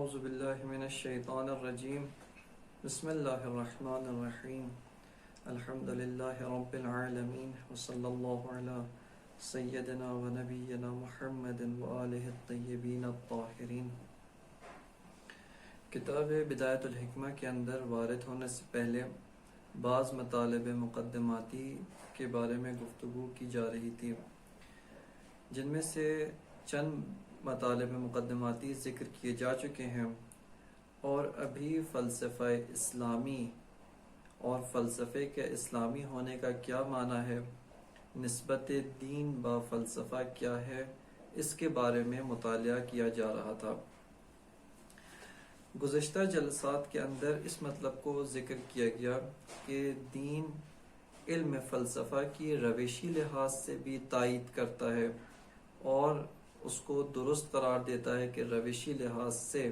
اعوذ باللہ من الشیطان الرجیم بسم اللہ الرحمن الرحیم الحمد للہ رب العالمین وصلی اللہ علی سیدنا و نبینا محمد وآلہ الطیبین الطاہرین۔ کتاب بدایت الحکمہ کے اندر وارد ہونے سے پہلے بعض مطالب مقدماتی کے بارے میں گفتگو کی جا رہی تھی، جن میں سے چند مطالب مقدماتی ذکر کیے جا چکے ہیں، اور ابھی فلسفہ اسلامی اور فلسفے کے اسلامی ہونے کا کیا معنی ہے، نسبت دین با فلسفہ کیا ہے، اس کے بارے میں مطالعہ کیا جا رہا تھا۔ گزشتہ جلسات کے اندر اس مطلب کو ذکر کیا گیا کہ دین علم فلسفہ کی روشی لحاظ سے بھی تائید کرتا ہے اور اس کو درست قرار دیتا ہے کہ روشی لحاظ سے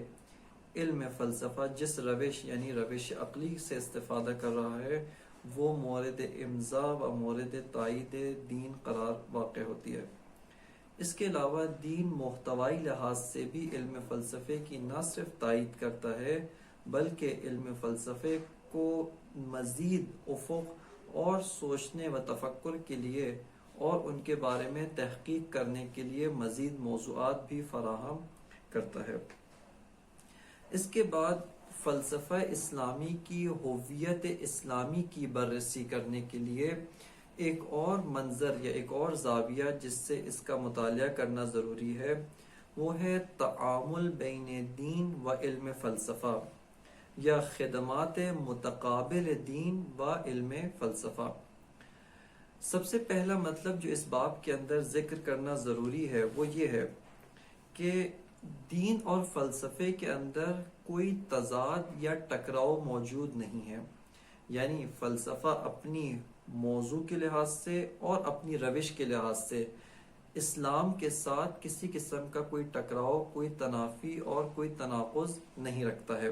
علم فلسفہ جس روش یعنی روش عقلی سے استفادہ کر رہا ہے وہ مورد امضاء و مورد تائید دین قرار واقع ہوتی ہے۔ اس کے علاوہ دین محتوائی لحاظ سے بھی علم فلسفے کی نہ صرف تائید کرتا ہے بلکہ علم فلسفے کو مزید افق اور سوچنے و تفکر کے لیے اور ان کے بارے میں تحقیق کرنے کے لیے مزید موضوعات بھی فراہم کرتا ہے۔ اس کے بعد فلسفہ اسلامی کی ہویت اسلامی کی بررسی کرنے کے لیے ایک اور منظر یا ایک اور زاویہ جس سے اس کا مطالعہ کرنا ضروری ہے، وہ ہے تعامل بین دین و علم فلسفہ یا خدمات متقابل دین و علم فلسفہ۔ سب سے پہلا مطلب جو اس باب کے اندر ذکر کرنا ضروری ہے وہ یہ ہے کہ دین اور فلسفے کے اندر کوئی تضاد یا ٹکراؤ موجود نہیں ہے، یعنی فلسفہ اپنی موضوع کے لحاظ سے اور اپنی روش کے لحاظ سے اسلام کے ساتھ کسی قسم کا کوئی ٹکراؤ، کوئی تنافی اور کوئی تناقض نہیں رکھتا ہے۔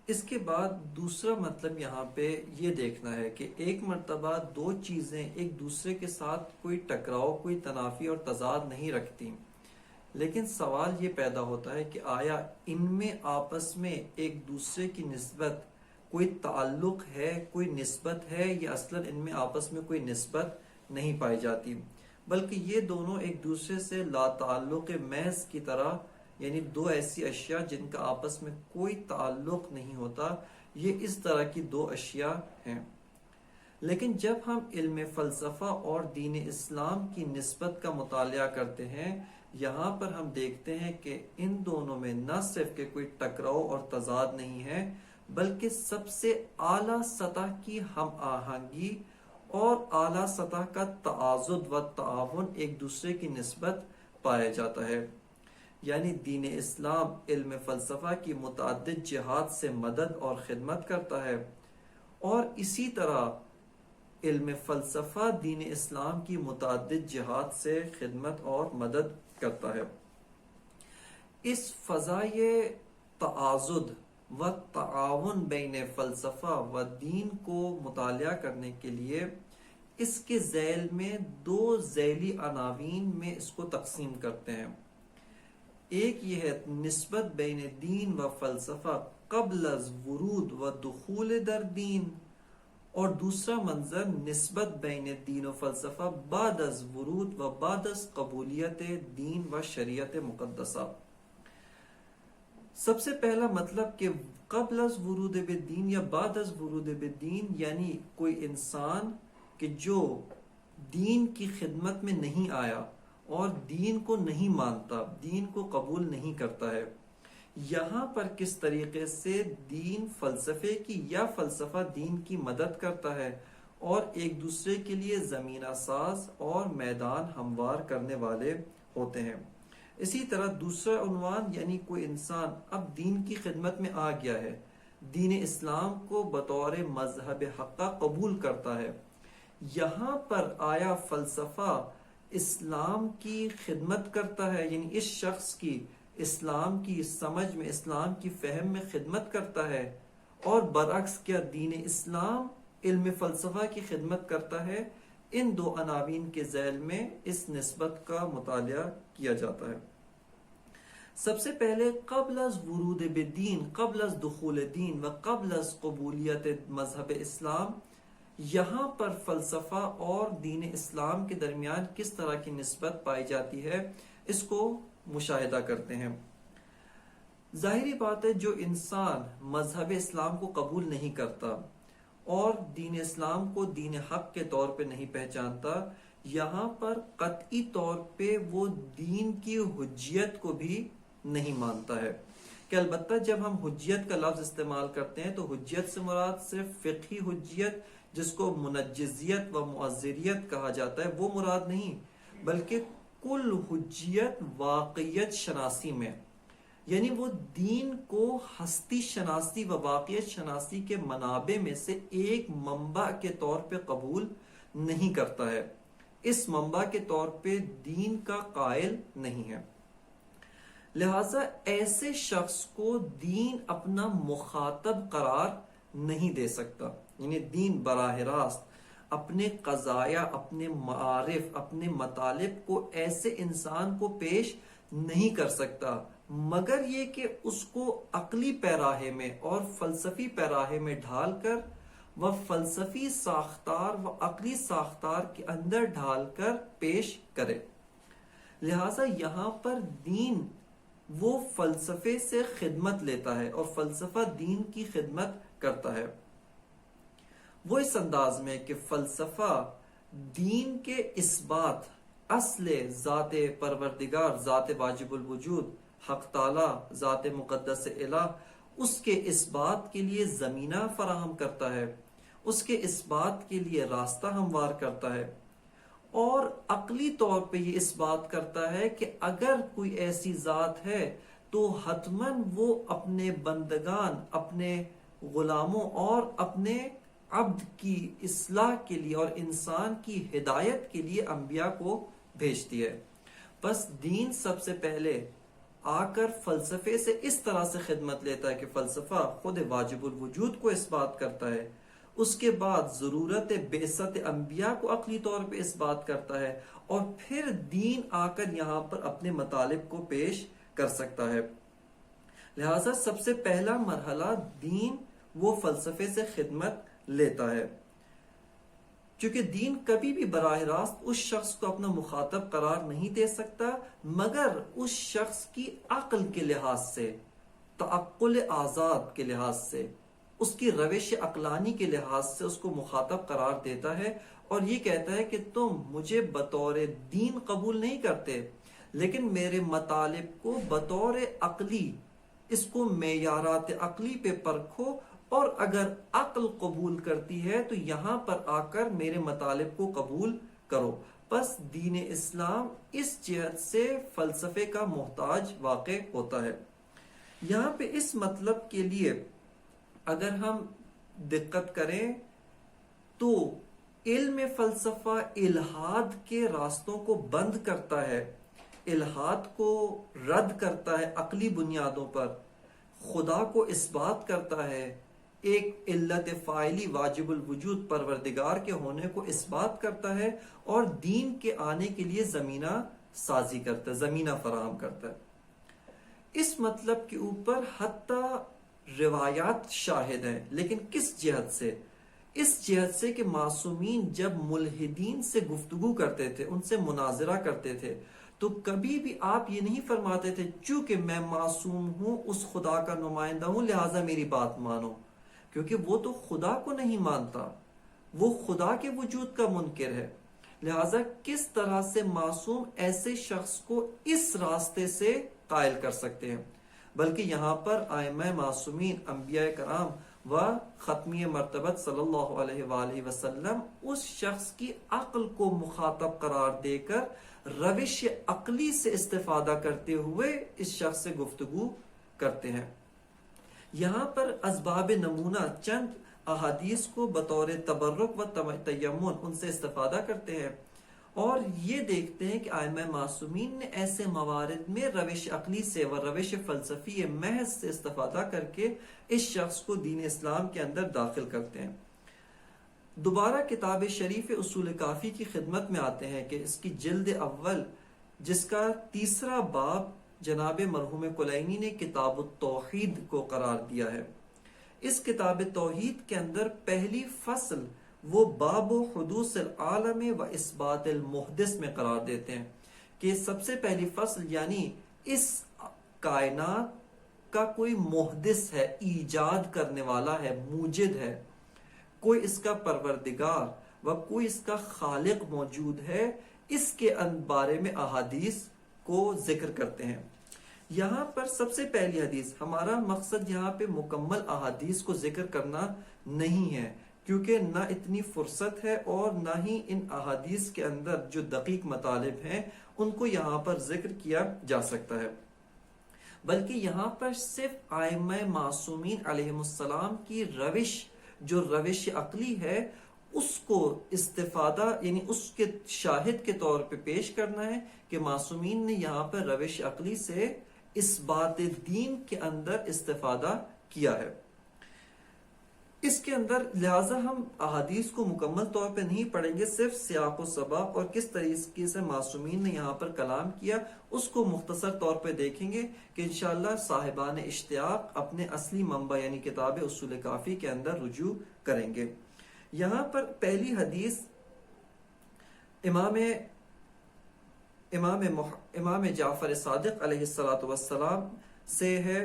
اس کے بعد دوسرا مطلب یہاں پہ یہ دیکھنا ہے کہ ایک مرتبہ دو چیزیں ایک دوسرے کے ساتھ کوئی ٹکراؤ، کوئی تنافی اور تضاد نہیں رکھتی، لیکن سوال یہ پیدا ہوتا ہے کہ آیا ان میں آپس میں ایک دوسرے کی نسبت کوئی تعلق ہے، کوئی نسبت ہے، یا اصلاً ان میں آپس میں کوئی نسبت نہیں پائی جاتی، بلکہ یہ دونوں ایک دوسرے سے لا تعلق محض کی طرح، یعنی دو ایسی اشیاء جن کا آپس میں کوئی تعلق نہیں ہوتا، یہ اس طرح کی دو اشیاء ہیں۔ لیکن جب ہم علم فلسفہ اور دین اسلام کی نسبت کا مطالعہ کرتے ہیں، یہاں پر ہم دیکھتے ہیں کہ ان دونوں میں نہ صرف کہ کوئی ٹکراؤ اور تضاد نہیں ہے بلکہ سب سے اعلیٰ سطح کی ہم آہنگی اور اعلیٰ سطح کا تعاضد و تعاون ایک دوسرے کی نسبت پایا جاتا ہے۔ یعنی دین اسلام علم فلسفہ کی متعدد جہات سے مدد اور خدمت کرتا ہے، اور اسی طرح علم فلسفہ دین اسلام کی متعدد جہات سے خدمت اور مدد کرتا ہے۔ اس فضائے تعاضد و تعاون بین فلسفہ و دین کو مطالعہ کرنے کے لیے اس کے ذیل میں دو ذیلی عناوین میں اس کو تقسیم کرتے ہیں۔ ایک یہ ہے نسبت بین دین و فلسفہ قبل از ورود و دخول در دین، اور دوسرا منظر نسبت بین دین و فلسفہ بعد از ورود و بعد از قبولیت دین و شریعت مقدسہ۔ سب سے پہلا مطلب کہ قبل از ورود بالدین یا بعد از ورود بالدین، یعنی کوئی انسان کہ جو دین کی خدمت میں نہیں آیا اور دین کو نہیں مانتا، دین کو قبول نہیں کرتا ہے، یہاں پر کس طریقے سے دین فلسفے کی یا فلسفہ دین کی مدد کرتا ہے اور ایک دوسرے کے لیے زمینہ ساز اور میدان ہموار کرنے والے ہوتے ہیں۔ اسی طرح دوسرا عنوان یعنی کوئی انسان اب دین کی خدمت میں آ گیا ہے، دین اسلام کو بطور مذہب حقہ قبول کرتا ہے، یہاں پر آیا فلسفہ اسلام کی خدمت کرتا ہے، یعنی اس شخص کی اسلام کی سمجھ میں، اسلام کی فہم میں خدمت کرتا ہے، اور برعکس کیا دین اسلام علم فلسفہ کی خدمت کرتا ہے۔ ان دو عناوین کے ذیل میں اس نسبت کا مطالعہ کیا جاتا ہے۔ سب سے پہلے قبل از ورود بدین، قبل از دخول دین و قبل از قبولیت مذہب اسلام، یہاں پر فلسفہ اور دین اسلام کے درمیان کس طرح کی نسبت پائی جاتی ہے، اس کو مشاہدہ کرتے ہیں۔ ظاہری بات ہے جو انسان مذہب اسلام کو قبول نہیں کرتا اور دین اسلام کو دین حق کے طور پہ نہیں پہچانتا، یہاں پر قطعی طور پہ وہ دین کی حجیت کو بھی نہیں مانتا ہے، کہ البتہ جب ہم حجیت کا لفظ استعمال کرتے ہیں تو حجیت سے مراد صرف فقہی حجیت جس کو منجزیت و معذریت کہا جاتا ہے وہ مراد نہیں، بلکہ کل حجیت واقعیت شناسی میں، یعنی وہ دین کو ہستی شناسی و واقعیت شناسی کے منابع میں سے ایک منبع کے طور پہ قبول نہیں کرتا ہے، اس منبع کے طور پہ دین کا قائل نہیں ہے۔ لہذا ایسے شخص کو دین اپنا مخاطب قرار نہیں دے سکتا، یعنی دین براہ راست اپنے قضایا، اپنے معارف، اپنے مطالب کو ایسے انسان کو پیش نہیں کر سکتا، مگر یہ کہ اس کو عقلی پیراہے میں اور فلسفی پیراہے میں ڈھال کر و فلسفی ساختار و عقلی ساختار کے اندر ڈھال کر پیش کرے۔ لہذا یہاں پر دین وہ فلسفے سے خدمت لیتا ہے اور فلسفہ دین کی خدمت کرتا ہے۔ وہ اس انداز میں کہ فلسفہ دین کے اثبات، اصل ذات پروردگار، ذات واجب الوجود، حق تعالی، ذات مقدس الہ، اس کے اثبات کے لیے زمینہ فراہم کرتا ہے، اس کے اثبات کے لیے راستہ ہموار کرتا ہے، اور عقلی طور پہ یہ اس بات کرتا ہے کہ اگر کوئی ایسی ذات ہے تو حتماً وہ اپنے بندگان، اپنے غلاموں اور اپنے عبد کی اصلاح کے لیے اور انسان کی ہدایت کے لیے انبیاء کو بھیجتی ہے۔ بس دین سب سے پہلے آ کر فلسفے سے اس طرح سے خدمت لیتا ہے کہ فلسفہ خود واجب الوجود کو اس بات کرتا ہے، اس کے بعد ضرورت بعثت انبیاء کو عقلی طور پہ اس بات کرتا ہے، اور پھر دین آ کر یہاں پر اپنے مطالب کو پیش کر سکتا ہے۔ لہذا سب سے پہلا مرحلہ دین وہ فلسفے سے خدمت لیتا ہے، چونکہ دین کبھی بھی براہ راست اس شخص کو اپنا مخاطب قرار نہیں دے سکتا، مگر اس شخص کی عقل کے لحاظ سے، تعقل آزاد کے لحاظ سے، اس کی روش عقلانی کے لحاظ سے اس کو مخاطب قرار دیتا ہے اور یہ کہتا ہے کہ تم مجھے بطور دین قبول نہیں کرتے، لیکن میرے مطالب کو بطور عقلی، اس کو معیارات عقلی پہ پرکھو، اور اگر عقل قبول کرتی ہے تو یہاں پر آ کر میرے مطالب کو قبول کرو۔ بس دین اسلام اس جہت سے فلسفے کا محتاج واقع ہوتا ہے۔ یہاں پہ اس مطلب کے لیے اگر ہم دقت کریں تو علم فلسفہ الحاد کے راستوں کو بند کرتا ہے، الحاد کو رد کرتا ہے عقلی بنیادوں پر، خدا کو اس بات کرتا ہے، ایک علت فاعلی واجب الوجود پروردگار کے ہونے کو اس بات کرتا ہے، اور دین کے آنے کے لیے زمینہ سازی کرتا ہے، زمینہ فراہم کرتا ہے۔ اس مطلب کے اوپر حتیٰ روایات شاہد ہیں، لیکن کس جہت سے؟ اس جہت سے کہ معصومین جب ملحدین سے گفتگو کرتے تھے، ان سے مناظرہ کرتے تھے، تو کبھی بھی آپ یہ نہیں فرماتے تھے چونکہ میں معصوم ہوں، اس خدا کا نمائندہ ہوں، لہٰذا میری بات مانو، کیونکہ وہ تو خدا کو نہیں مانتا، وہ خدا کے وجود کا منکر ہے۔ لہٰذا کس طرح سے معصوم ایسے شخص کو اس راستے سے قائل کر سکتے ہیں؟ بلکہ یہاں پر ائمہ معصومین، انبیاء کرام و ختمی مرتبت صلی اللہ علیہ وآلہ وسلم اس شخص کی عقل کو مخاطب قرار دے کر روش عقلی سے استفادہ کرتے ہوئے اس شخص سے گفتگو کرتے ہیں۔ یہاں پر اسباب نمونہ چند احادیث کو بطور تبرک و تیمن ان سے استفادہ کرتے ہیں، اور یہ دیکھتے ہیں کہ ائمہ معصومین نے ایسے موارد میں روش عقلی سے و روش فلسفی محض سے استفادہ کر کے اس شخص کو دین اسلام کے اندر داخل کرتے ہیں۔ دوبارہ کتاب شریف اصول کافی کی خدمت میں آتے ہیں کہ اس کی جلد اول جس کا 3 باب جناب مرحوم کلینی نے کتاب التوحید کو قرار دیا ہے۔ اس کتاب توحید کے اندر پہلی فصل وہ باب حدوث العالم و اثبات المحدث میں قرار دیتے ہیں کہ سب سے پہلی فصل یعنی اس کائنات کا کوئی محدث ہے، ایجاد کرنے والا ہے، موجد ہے، کوئی اس کا پروردگار و کوئی اس کا خالق موجود ہے، اس کے بارے میں احادیث کو ذکر کرتے ہیں۔ یہاں پر سب سے پہلی حدیث، ہمارا مقصد یہاں پہ مکمل احادیث کو ذکر کرنا نہیں ہے کیونکہ نہ اتنی فرصت ہے اور نہ ہی ان احادیث کے اندر جو دقیق مطالب ہیں ان کو یہاں پر ذکر کیا جا سکتا ہے، بلکہ یہاں پر صرف ائمہ معصومین علیہم السلام کی روش، جو روش عقلی ہے، اس کو استفادہ یعنی اس کے شاہد کے طور پہ پیش کرنا ہے کہ معصومین نے یہاں پر روش عقلی سے اس بات دین کے اندر استفادہ کیا ہے۔ اس کے اندر لہٰذا ہم احادیث کو مکمل طور پہ نہیں پڑھیں گے، صرف سیاق و سباق اور کس طریقے سے معصومین نے یہاں پر کلام کیا اس کو مختصر طور پہ دیکھیں گے کہ انشاءاللہ صاحبان اشتیاق اپنے اصلی منبع یعنی کتاب اصول کافی کے اندر رجوع کریں گے۔ یہاں پر پہلی حدیث امام جعفر صادق علیہ السلام سے ہے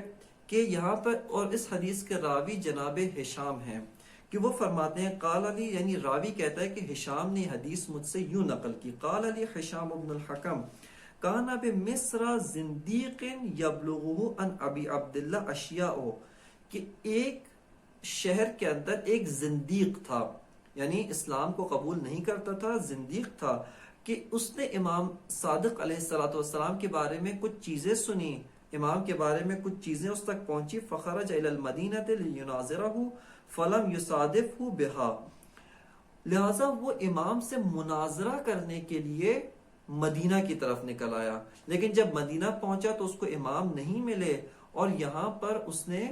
کہ یہاں پر، اور اس حدیث کے راوی جناب ہشام ہیں کہ وہ فرماتے ہیں قال علی، یعنی راوی کہتا ہے کہ ہشام نے حدیث مجھ سے یوں نقل کی، قال علی ہشام بن الحکم کان بمصر زندیق یبلغه عن ابی عبداللہ اشیاء، کہ ایک شہر کے اندر ایک زندیق تھا، یعنی اسلام کو قبول نہیں کرتا تھا، زندیق تھا، کہ اس نے امام صادق علیہ السلام کے بارے میں کچھ چیزیں سنی، امام کے بارے میں کچھ چیزیں اس تک پہنچی، فخرج الی المدینہ لیناظرہ فلم یصادفہ بہا، لہذا وہ امام سے مناظرہ کرنے کے لیے مدینہ کی طرف نکل آیا، لیکن جب مدینہ پہنچا تو اس کو امام نہیں ملے اور یہاں پر اس نے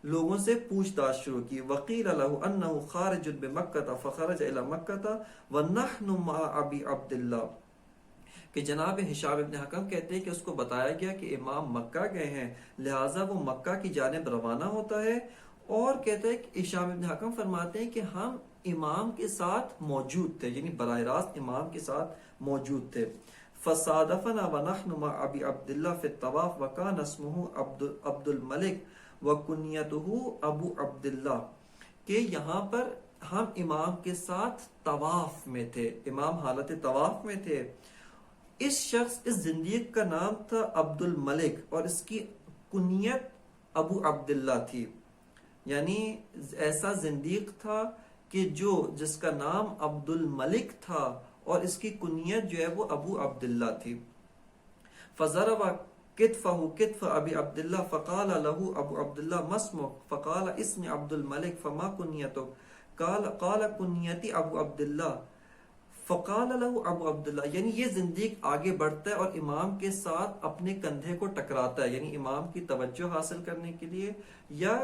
لوگوں سے پوچھ تاچھ شروع کی، وقیل له انہ خارج بمکہ فخرج الی مکہ ونحن مع ابی عبداللہ، کہ جناب ہشام ابن حکم کہتے ہیں کہ اس کو بتایا گیا کہ امام مکہ گئے ہیں، لہٰذا وہ مکہ کی جانب روانہ ہوتا ہے، اور کہتے ہیں کہ ہشام ابن حکم فرماتے ہیں کہ ہم امام کے ساتھ موجود تھے، یعنی براہ راست امام کے ساتھ موجود تھے، فصادفنا ونحن مع ابی عبداللہ فی الطواف وکان اسمہ عبد الملک وکنیتہ ابو عبداللہ، کہ یہاں پر ہم امام کے ساتھ طواف میں تھے، امام حالت طواف میں تھے، اس شخص، اس زندیق کا نام تھا عبد الملک اور اس کی کنیت ابو عبداللہ تھی، یعنی ایسا زندیق تھا کہ جس کا نام عبد الملک تھا اور اس کی کنیت جو ہے وہ ابو عبداللہ تھی۔ فضرب کتفہ کتف ابی عبداللہ فقال له ابو عبداللہ ما اسمک فقال اسم عبد الملک فما کنیتک قال کنیتی ابو عبداللہ فقال له ابو عبداللہ، یعنی یہ زندیق آگے بڑھتا ہے اور امام کے ساتھ اپنے کندھے کو ٹکراتا ہے، یعنی امام کی توجہ حاصل کرنے کے لیے یا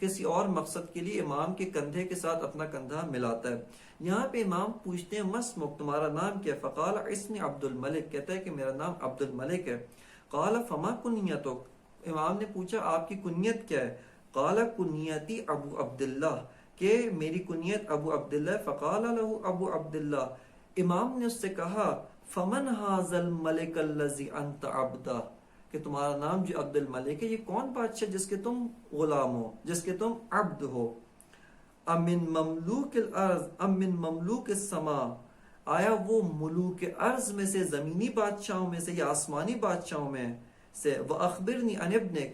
کسی اور مقصد کے لیے امام کے کندھے کے ساتھ اپنا کندھا ملاتا ہے۔ یہاں پہ امام پوچھتے ہیں مسمک، تمہارا نام کیا؟ فقال اسم عبد الملک، کہتا ہے کہ میرا نام عبد الملک ہے۔ قال فما کنیتک، امام نے پوچھا آپ کی کنیت کیا ہے؟ قال کنیتی ابو عبداللہ، کہ میری کنیت ابو عبداللہ۔ فقال له ابو عبداللہ، امام نے اس سے کہا فمن ھذا الملک الذی انت عبدہ، کہ تمہارا نام جو عبد الملک ہے یہ کون بادشاہ جس کے تم غلام ہو، جس کے تم عبد ہو؟ ام من مملوک الارض ام من مملوک السماء، آیا وہ ملوک ارض میں سے، زمینی بادشاہوں میں سے یا آسمانی بادشاہوں میں سے؟ واخبرنی عن ابنک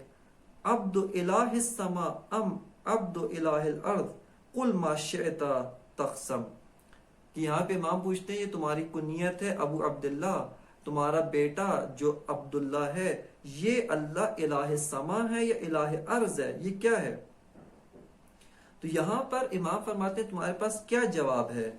عبد الہ السماء ام عبد الہ الارض قل ما شئت تقسم، کہ یہاں پہ امام پوچھتے ہیں یہ تمہاری کنیت ہے ابو عبداللہ، تمہارا بیٹا جو عبداللہ ہے یہ اللہ الہ السماء ہے یا الہ ارض ہے، یہ کیا ہے؟ تو یہاں پر امام فرماتے ہیں تمہارے پاس کیا جواب ہے؟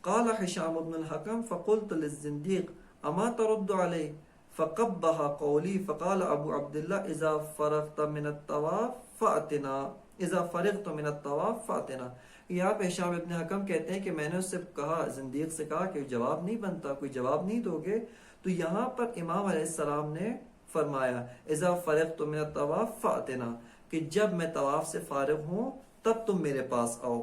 قال ہشام بن الحکم فقلت للزندیق اما ترد علی فقبح قولی فقال ابو عبداللہ اذا فرغت من الطواف فاتنا، اذا فرغت من الطواف فاتنا۔ یہاں پہ ہشام ابن حکم کہتے ہیں کہ میں نے اس سے کہا، زندیق سے کہا کہ جواب نہیں بنتا، کوئی جواب نہیں دو گے؟ تو یہاں پر امام علیہ السلام نے فرمایا اذا فرغت من الطواف فاتنا، کہ جب میں طواف سے فارغ ہوں تب تم میرے پاس آؤ۔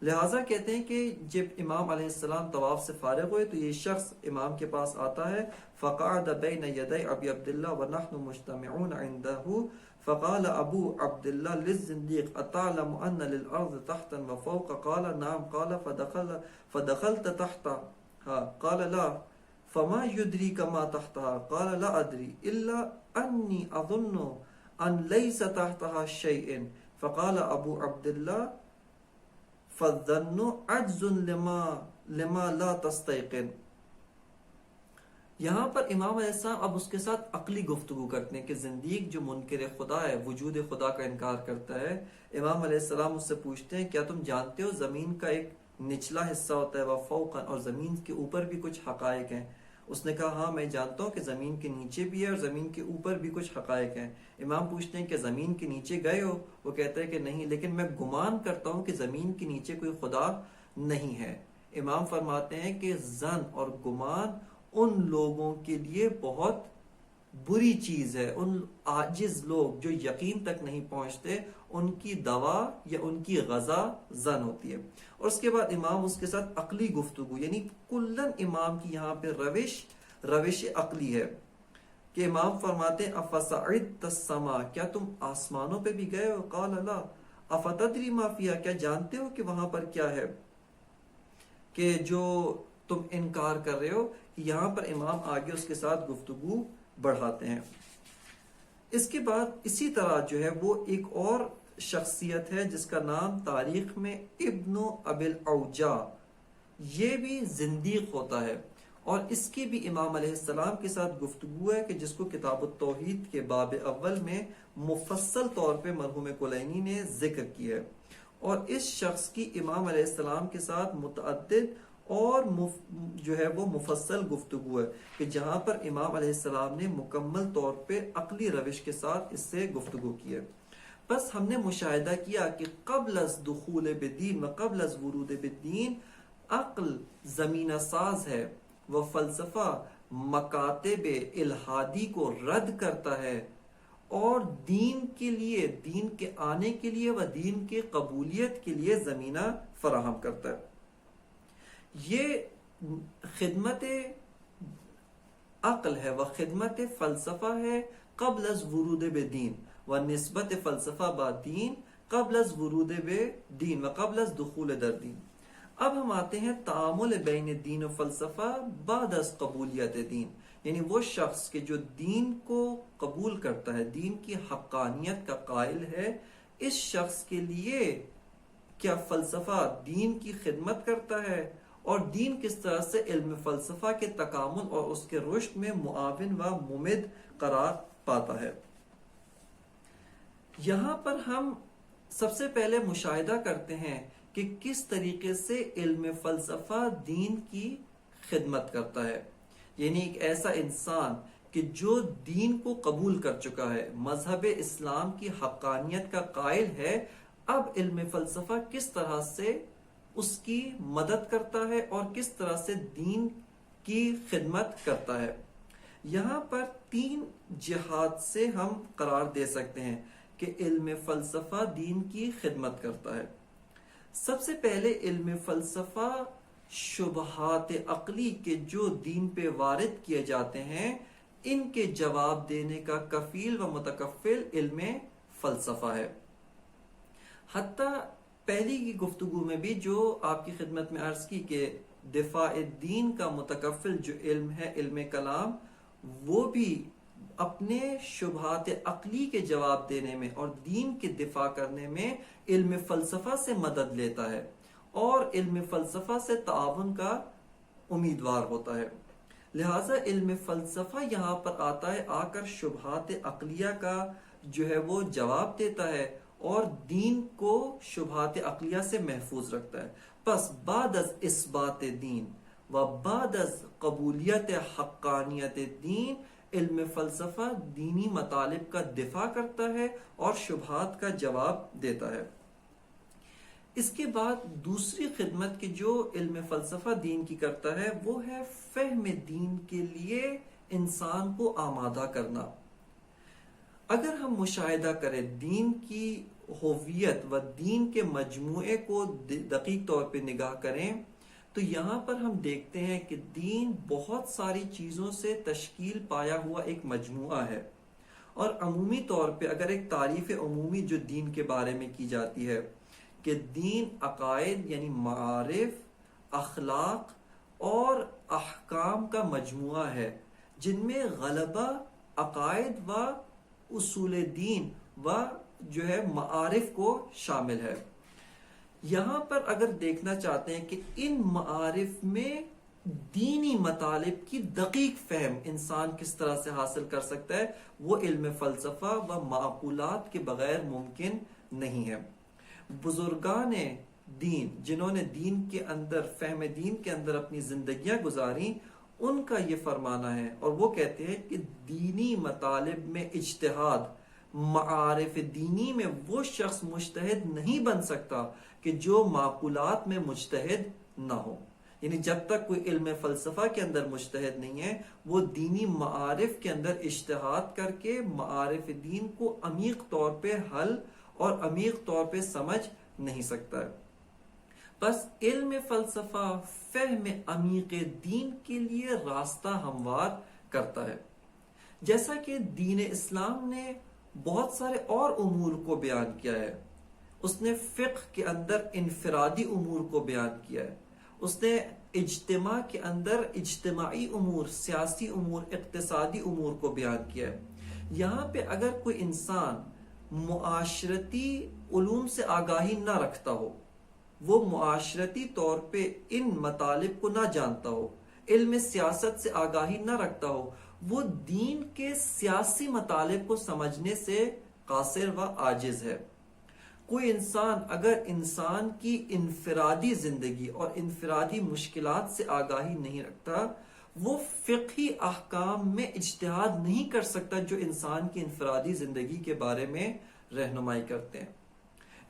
لہٰذا کہتے ہیں کہ جب امام علیہ السلام طواف سے فارغ ہوئے تو یہ شخص امام کے پاس آتا ہے، فقعد بین یدی ابی عبداللہ ونحن مجتمعون عنده فقال ابو عبداللہ للزندیق اتعلم ان للارض تحتا وفوق؟ قال نعم، قال فدخلت تحتها؟ قال لا، فما يدريك ما تحتها؟ قال لا ادري الا اني اظن ان ليس تحتها شيء۔ فقال ابو عبداللہ فالظن عجز لما لا تستيقن۔ یہاں پر امام علیہ السلام اب اس کے ساتھ عقلی گفتگو کرتے ہیں کہ زندیق جو منکر خدا ہے، وجود خدا کا انکار کرتا ہے، امام علیہ السلام اس سے پوچھتے ہیں کیا تم جانتے ہو زمین کا ایک نچلا حصہ ہوتا ہے وفوقا، اور زمین کے اوپر بھی کچھ حقائق ہیں؟ اس نے کہا ہاں میں جانتا ہوں کہ زمین کے نیچے بھی ہے اور زمین کے اوپر بھی کچھ حقائق ہیں۔ امام پوچھتے ہیں کہ زمین کے نیچے گئے ہو؟ وہ کہتا ہے کہ نہیں، لیکن میں گمان کرتا ہوں کہ زمین کے نیچے کوئی خدا نہیں ہے۔ امام فرماتے ہیں کہ ظن اور گمان ان لوگوں کے لیے بہت بری چیز ہے، ان عاجز لوگ جو یقین تک نہیں پہنچتے، ان کی دوا یا ان کی غذا ظن ہوتی ہے۔ اور اس کے بعد امام اس کے ساتھ عقلی گفتگو، یعنی کلن امام کی یہاں پہ روش عقلی ہے کہ امام فرماتے ہیں افصعدت السما، کیا تم آسمانوں پہ بھی گئے ہو؟ قال لا، افتدری ما فیہا، کیا جانتے ہو کہ وہاں پر کیا ہے کہ جو تم انکار کر رہے ہو؟ یہاں پر امام آگے اس کے ساتھ گفتگو بڑھاتے ہیں۔ اس کے بعد اسی طرح جو ہے وہ ایک اور شخصیت ہے جس کا نام تاریخ میں ابن ابی الاوجاع، یہ بھی زندیق ہوتا ہے، اور اس کی بھی امام علیہ السلام کے ساتھ گفتگو ہے کہ جس کو کتاب التوحید کے باب اول میں مفصل طور پہ مرحوم کلینی نے ذکر کیا ہے۔ اور اس شخص کی امام علیہ السلام کے ساتھ متعدد اور جو ہے وہ مفصل گفتگو ہے کہ جہاں پر امام علیہ السلام نے مکمل طور پہ عقلی روش کے ساتھ اس سے گفتگو کی ہے۔ بس ہم نے مشاہدہ کیا کہ قبل از دخول بدین و قبل از ورود بدین عقل زمینہ ساز ہے، وہ فلسفہ مکاتب الہادی کو رد کرتا ہے اور دین کے لیے، دین کے آنے کے لیے و دین کے قبولیت کے لیے زمینہ فراہم کرتا ہے۔ یہ خدمت عقل ہے و خدمت فلسفہ ہے قبل از ورود بدین، و نسبت فلسفہ با دین قبل از ورود بدین و قبل از دخول در دین۔ اب ہم آتے ہیں تعامل بین دین و فلسفہ بعد از قبولیت دین، یعنی وہ شخص کہ جو دین کو قبول کرتا ہے، دین کی حقانیت کا قائل ہے، اس شخص کے لیے کیا فلسفہ دین کی خدمت کرتا ہے، اور دین کس طرح سے علم فلسفہ کے تکامل اور اس کے رشد میں معاون و ممد قرار پاتا ہے۔ یہاں پر ہم سب سے پہلے مشاہدہ کرتے ہیں کہ کس طریقے سے علم فلسفہ دین کی خدمت کرتا ہے، یعنی ایک ایسا انسان کہ جو دین کو قبول کر چکا ہے، مذہب اسلام کی حقانیت کا قائل ہے، اب علم فلسفہ کس طرح سے اس کی مدد کرتا ہے اور کس طرح سے دین کی خدمت کرتا ہے۔ یہاں پر 3 جہات سے ہم قرار دے سکتے ہیں کہ علم فلسفہ دین کی خدمت کرتا ہے۔ سب سے پہلے علم فلسفہ شبہات عقلی کے جو دین پہ وارد کیے جاتے ہیں، ان کے جواب دینے کا کفیل و متکفل علم فلسفہ ہے۔ حتیٰ پہلی کی گفتگو میں بھی جو آپ کی خدمت میں عرض کی کہ دفاع دین کا متکفل جو علم ہے، علم کلام، وہ بھی اپنے شبہات عقلی کے جواب دینے میں اور دین کے دفاع کرنے میں علم فلسفہ سے مدد لیتا ہے اور علم فلسفہ سے تعاون کا امیدوار ہوتا ہے۔ لہٰذا علم فلسفہ یہاں پر آتا ہے، آ کر شبہات عقلیہ کا جو ہے وہ جواب دیتا ہے اور دین کو شبہات عقلیہ سے محفوظ رکھتا ہے۔ پس بعد از اثبات دین و بعد از قبولیت حقانیت دین، علم فلسفہ دینی مطالب کا دفاع کرتا ہے اور شبہات کا جواب دیتا ہے۔ اس کے بعد دوسری خدمت کی جو علم فلسفہ دین کی کرتا ہے وہ ہے فہم دین کے لیے انسان کو آمادہ کرنا۔ اگر ہم مشاہدہ کریں دین کی ہویت و دین کے مجموعے کو دقیق طور پہ نگاہ کریں تو یہاں پر ہم دیکھتے ہیں کہ دین بہت ساری چیزوں سے تشکیل پایا ہوا ایک مجموعہ ہے. اور عمومی طور پہ اگر ایک تعریف عمومی جو دین کے بارے میں کی جاتی ہے کہ دین عقائد یعنی معارف، اخلاق اور احکام کا مجموعہ ہے جن میں غلبہ عقائد و اصول دین و جو ہے معارف کو شامل ہے. یہاں پر اگر دیکھنا چاہتے ہیں کہ ان معارف میں دینی مطالب کی دقیق فہم انسان کس طرح سے حاصل کر سکتا ہے، وہ علم فلسفہ و معقولات کے بغیر ممکن نہیں ہے. بزرگان دین جنہوں نے دین کے اندر، فہم دین کے اندر اپنی زندگیاں گزاری، ان کا یہ فرمانا ہے اور وہ کہتے ہیں کہ دینی مطالب میں اجتہاد، معارف دینی میں وہ شخص مجتہد نہیں بن سکتا کہ جو معقولات میں مجتہد نہ ہو. یعنی جب تک کوئی علم فلسفہ کے اندر مجتہد نہیں ہے، وہ دینی معارف کے اندر اجتہاد کر کے معارف دین کو عمیق طور پہ حل اور عمیق طور پہ سمجھ نہیں سکتا ہے. بس علم فلسفہ فہم عمیق دین کے لیے راستہ ہموار کرتا ہے. جیسا کہ دین اسلام نے بہت سارے اور امور کو بیان کیا ہے. اس نے فقہ کے اندر انفرادی امور کو بیان کیا ہے. اس نے اجتماع کے اندر اجتماعی امور، سیاسی امور، اقتصادی امور کو بیان کیا ہے. یہاں پہ اگر کوئی انسان معاشرتی علوم سے آگاہی نہ رکھتا ہو، وہ معاشرتی طور پہ ان مطالب کو نہ جانتا ہو، علم سیاست سے آگاہی نہ رکھتا ہو، وہ دین کے سیاسی مطالب کو سمجھنے سے قاصر و عاجز ہے. کوئی انسان اگر انسان کی انفرادی زندگی اور انفرادی مشکلات سے آگاہی نہیں رکھتا، وہ فقہی احکام میں اجتہاد نہیں کر سکتا جو انسان کی انفرادی زندگی کے بارے میں رہنمائی کرتے ہیں.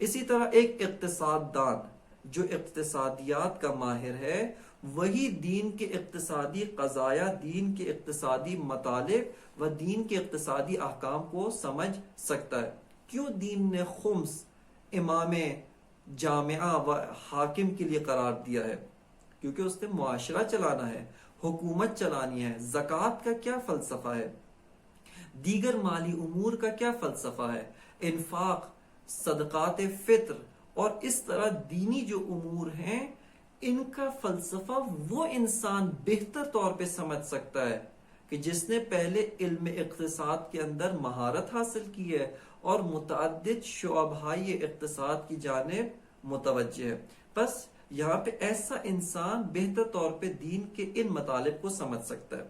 اسی طرح ایک اقتصاد دان جو اقتصادیات کا ماہر ہے، وہی دین کے اقتصادی قضایا، دین کے اقتصادی مطالب و دین کے اقتصادی احکام کو سمجھ سکتا ہے. کیوں دین نے خمس امام جامعہ و حاکم کے لیے قرار دیا ہے؟ کیونکہ اس نے معاشرہ چلانا ہے، حکومت چلانی ہے. زکوٰۃ کا کیا فلسفہ ہے؟ دیگر مالی امور کا کیا فلسفہ ہے؟ انفاق، صدقات فطر اور اس طرح دینی جو امور ہیں، ان کا فلسفہ وہ انسان بہتر طور پہ سمجھ سکتا ہے کہ جس نے پہلے علم اقتصاد کے اندر مہارت حاصل کی ہے اور متعدد شعبۂ اقتصاد کی جانب متوجہ ہے. بس یہاں پہ ایسا انسان بہتر طور پہ دین کے ان مطالب کو سمجھ سکتا ہے.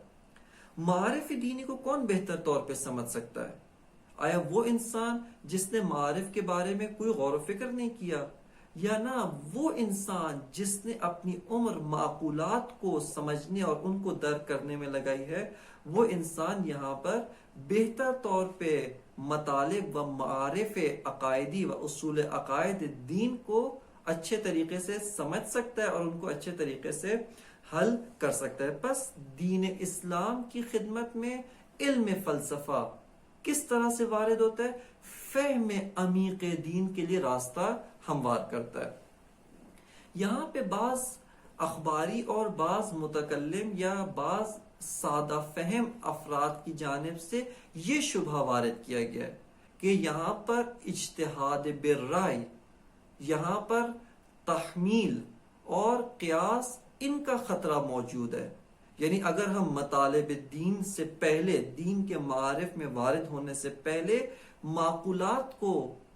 معارف دینی کو کون بہتر طور پہ سمجھ سکتا ہے؟ آیا وہ انسان جس نے معارف کے بارے میں کوئی غور و فکر نہیں کیا، یا نہ وہ انسان جس نے اپنی عمر معقولات کو سمجھنے اور ان کو درک کرنے میں لگائی ہے؟ وہ انسان یہاں پر بہتر طور پہ مطالب و معارف عقائدی و اصول عقائد دین کو اچھے طریقے سے سمجھ سکتا ہے اور ان کو اچھے طریقے سے حل کر سکتا ہے. بس دین اسلام کی خدمت میں علم فلسفہ کس طرح سے وارد ہوتا ہے؟ فہم عمیق دین کے لیے راستہ ہموار کرتا ہے. یہاں پہ بعض اخباری اور بعض متکلم یا بعض سادہ فہم افراد کی جانب سے یہ شبہ وارد کیا گیا ہے کہ یہاں پر اجتہاد بالرائے، یہاں پر تحمیل اور قیاس، ان کا خطرہ موجود ہے. یعنی اگر ہم مطالب دین سے پہلے، دین کے معارف میں وارد ہونے سے پہلے معقولات کو